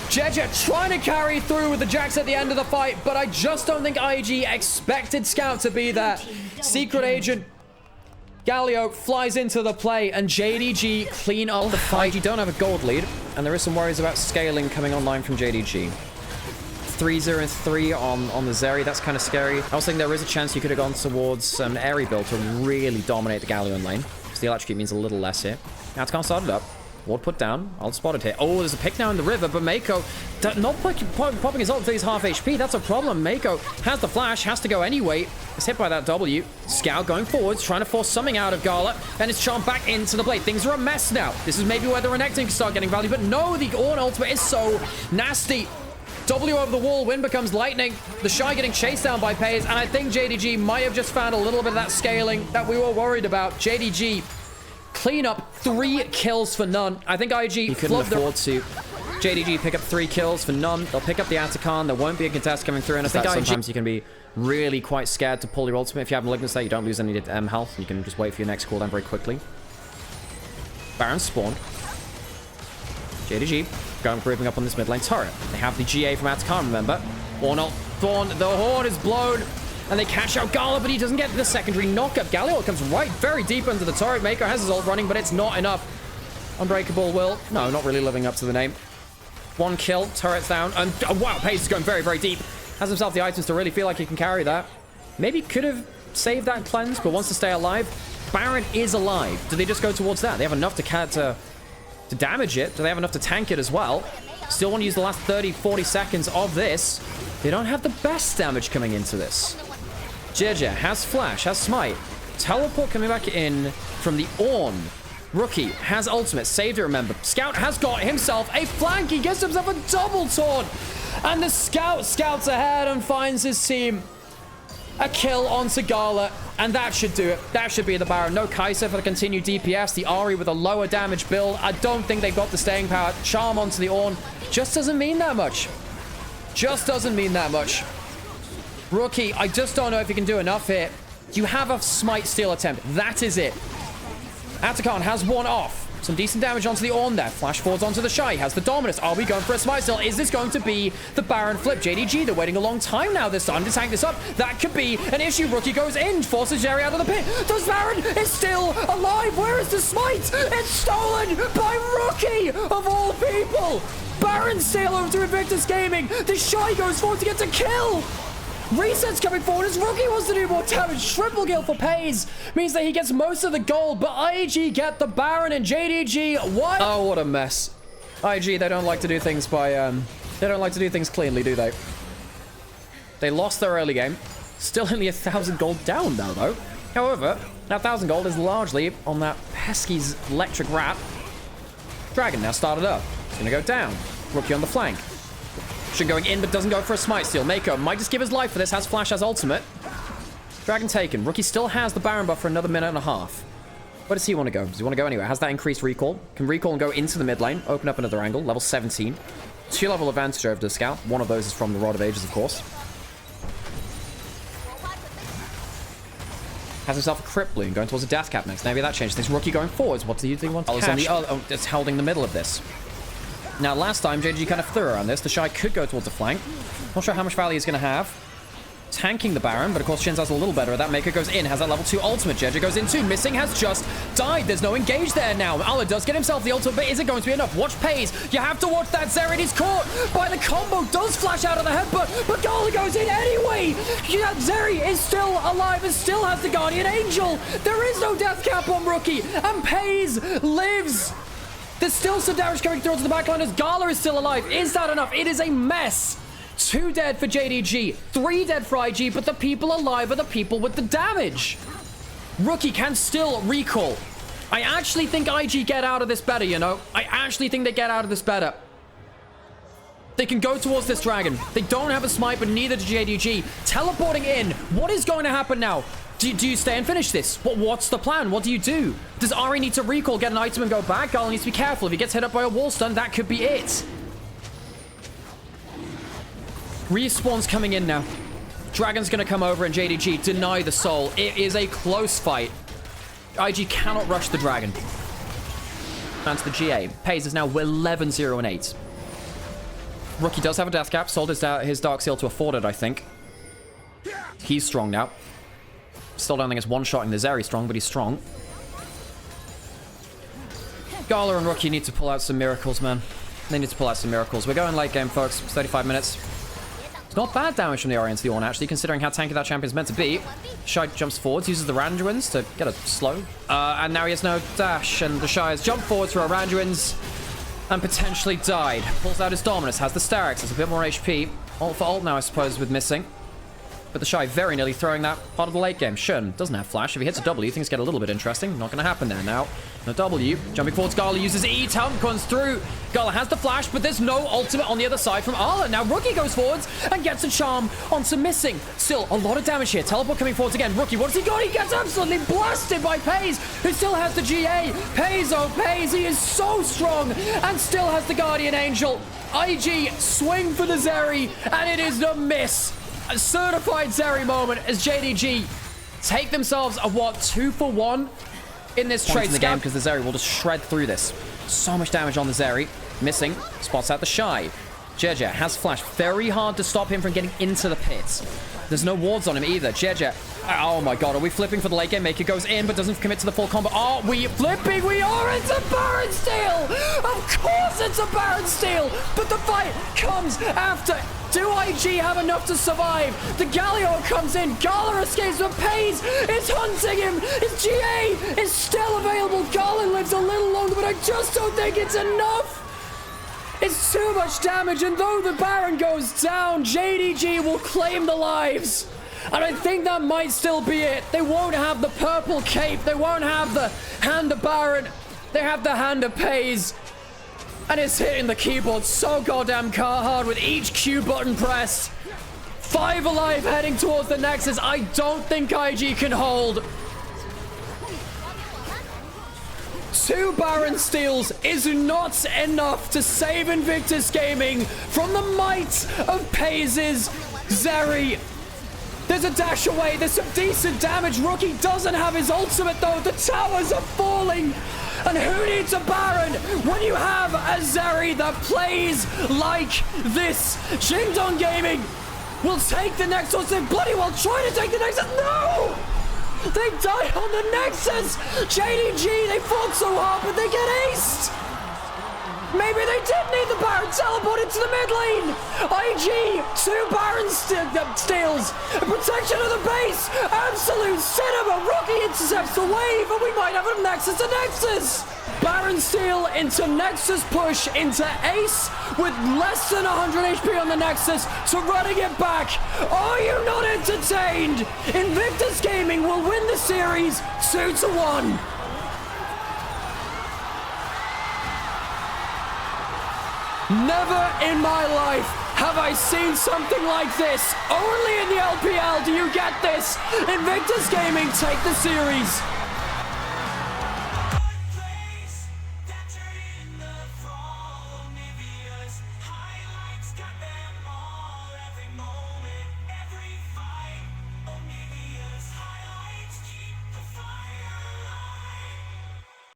Jeje trying to carry through with the Jax at the end of the fight, but I just don't think IG expected Scout to be there. Secret Agent Galio flies into the play, and JDG clean up the fight. You don't have a gold lead, and there is some worries about scaling coming online from JDG. 3-0 and 3 on the Zeri. That's kind of scary. I was thinking there is a chance you could have gone towards an Airy build to really dominate the Galio in lane. So the electrocute means a little less here. Now it's can't start it up. Ward put down. Ult spotted here. Oh, there's a pick now in the river, but Mako not popping his ult until he's half HP. That's a problem. Mako has the flash, has to go anyway. It's hit by that W. Scout going forwards, trying to force something out of Gala, and it's charmed back into the blade. Things are a mess now. This is maybe where the Renekton can start getting value, but no, the Ornn ultimate is so nasty. W over the wall, Wind becomes lightning. The Shy getting chased down by Pays, and I think JDG might have just found a little bit of that scaling that we were worried about. JDG clean up 3 kills for none. I think IG couldn't afford to. JDG pick up 3 kills for none. They'll pick up the Atacon. There won't be a contest coming through, and I think sometimes you can be really quite scared to pull your ultimate. If you have Malignance there, you don't lose any health. You can just wait for your next cooldown very quickly. Baron spawned. JDG grouping up on this mid lane turret. They have the GA from Atacon, remember? Ornn Thorn, the Horn is blown. And they catch out Gala, but he doesn't get the secondary knockup. Galio comes right very deep into the turret. Mako has his ult running, but it's not enough. Unbreakable will. No, not really living up to the name. 1 kill, turret's down. And oh, wow, Pace is going very, very deep. Has himself the items to really feel like he can carry that. Maybe could have saved that cleanse, but wants to stay alive. Baron is alive. Do they just go towards that? They have enough to damage it. Do they have enough to tank it as well? Still want to use the last 30, 40 seconds of this. They don't have the best damage coming into this. Jeje has flash, has smite. Teleport coming back in from the Ornn. Rookie has ultimate. Saved it, remember. Scout has got himself a flank. He gets himself a double taunt. And the scouts ahead and finds his team a kill onto Gala. And that should do it. That should be the Baron. No Kai'Sa for the continued DPS. The Ahri with a lower damage build. I don't think they've got the staying power. Charm onto the Ornn just doesn't mean that much. Just doesn't mean that much. Rookie, I just don't know if you can do enough here. You have a smite steal attempt. That is it. Atacon has one off. Some decent damage onto the Ornn there. Flash forwards onto the Shy. Has the Dominus. Are we going for a smite steal? Is this going to be the Baron flip? JDG, they're waiting a long time now. They're starting to tank this up. That could be an issue. Rookie goes in. Forces Jerry out of the pit. The Baron is still alive. Where is the smite? It's stolen by Rookie of all people. Baron sail over to Invictus Gaming. The Shy goes forward to get a kill. Reset's coming forward as Rookie wants to do more damage. Triple kill for Pays means that he gets most of the gold, but IG get the Baron and JDG. What? Oh, what a mess. IG, they don't like to do things by, they don't like to do things cleanly, do they? They lost their early game. Still only 1,000 gold down now, though. However, that 1,000 gold is largely on that pesky electric wrap. Dragon now started up. It's gonna go down. Rookie on the flank. Should going in, but doesn't go for a smite steal. Mako might just give his life for this. Has flash, has ultimate. Dragon taken. Rookie still has the Baron buff for another minute and a half. Where does he want to go? Does he want to go anywhere? Has that increased recall? Can recall and go into the mid lane. Open up another angle. Level 17. 2 level advantage over the Scout. One of those is from the Rod of Ages, of course. Has himself a Crypt Balloon going towards a Death Cap next. Maybe that changes things. Rookie going forwards. What do you think? Oh, it's holding the middle of this. Now, last time, JG kind of threw around this. The Shy could go towards the flank. Not sure how much value he's going to have. Tanking the Baron, but of course, Shinza's a little better at that. Mako goes in, has that level 2 ultimate. JJ goes in too. Missing has just died. There's no engage there now. Allah does get himself the ultimate, but is it going to be enough? Watch Pays. You have to watch that. Zeri is caught by the combo. Does flash out of the headbutt, but Gala goes in anyway. Yeah, Zeri is still alive and still has the Guardian Angel. There is no death cap on Rookie, and Pays lives. There's still some damage coming through to the backline as Gala is still alive. Is that enough? It is a mess. 2 dead for JDG, 3 dead for IG, but the people alive are the people with the damage. Rookie can still recall. I actually think IG get out of this better, you know? I actually think they get out of this better. They can go towards this dragon. They don't have a smite, but neither does JDG. Teleporting in. What is going to happen now? Do you stay and finish this? What's the plan? What do you do? Does Ari need to recall, get an item, and go back? Gala needs to be careful. If he gets hit up by a wall stun, that could be it. Respawn's coming in now. Dragon's going to come over and JDG deny the soul. It is a close fight. IG cannot rush the dragon. And to the GA. Pays is now 11-0-8. Rookie does have a death cap. Sold his Dark Seal to afford it, I think. He's strong now. Still don't think it's one-shotting the Zeri strong, but he's strong. Gala and Rookie need to pull out some miracles, man. They need to pull out some miracles. We're going late game, folks. It's 35 minutes. It's not bad damage from the Ori into the Ornn, actually, considering how tanky that champion's meant to be. Shy jumps forwards, uses the Randuins to get a slow. And now he has no dash, and the Shy has jumped forwards for a Randuins and potentially died. Pulls out his Dominus, has the Starix, has a bit more HP. Ult for ult now, I suppose, with missing. But the Shy very nearly throwing that part of the late game. Shun doesn't have flash. If he hits a W, things get a little bit interesting. Not going to happen there now. No W. Jumping forwards, Gala uses E. Talon comes through. Gala has the flash, but there's no ultimate on the other side from Arla. Now Rookie goes forwards and gets a charm onto Missing. Still, a lot of damage here. Teleport coming forwards again. Rookie, what has he got? He gets absolutely blasted by Pays, who still has the GA. Pays, oh Pays, he is so strong and still has the Guardian Angel. IG swing for the Zeri, and it is a miss. A certified Zeri moment as JDG take themselves a, 2-for-1 in this trade game, because the Zeri will just shred through this. So much damage on the Zeri. Missing. Spots out the Shy. Jeje has flash. Very hard to stop him from getting into the pit. There's no wards on him either. Jeje. Oh my god, are we flipping for the late game? Maker goes in, but doesn't commit to the full combo. Are we flipping? We are! It's a Baron Steal! Of course it's a Baron Steal! But the fight comes after. Do IG have enough to survive? The Galio comes in. Gala escapes, but Pays is hunting him. His GA is still available. Gala lives a little longer, but I just don't think it's enough. It's too much damage, and though the Baron goes down, JDG will claim the lives. And I think that might still be it. They won't have the purple cape. They won't have the hand of Baron. They have the hand of Pays. And it's hitting the keyboard so goddamn hard with each Q button pressed. 5 alive heading towards the Nexus. I don't think IG can hold. 2 Baron steals is not enough to save Invictus Gaming from the might of Pays' Zeri. There's a dash away. There's some decent damage. Rookie doesn't have his ultimate, though. The towers are falling. And who needs a Baron when you have a Zeri that plays like this? Shingdong Gaming will take the Nexus. They bloody well try to take the Nexus. No! They die on the Nexus. JDG, they fought so hard, but they get aced. Maybe they did need the Baron teleported to the mid lane. IG, 2 Baron steals. Protection of the base. Absolute cinema. Rookie intercepts the wave, and we might have a Nexus to Nexus. Baron steal into Nexus push into Ace with less than 100 HP on the Nexus to running it back. Are you not entertained? Invictus Gaming will win the series 2-1. Never in my life have I seen something like this. Only in the LPL do you get this. Invictus Gaming take the series.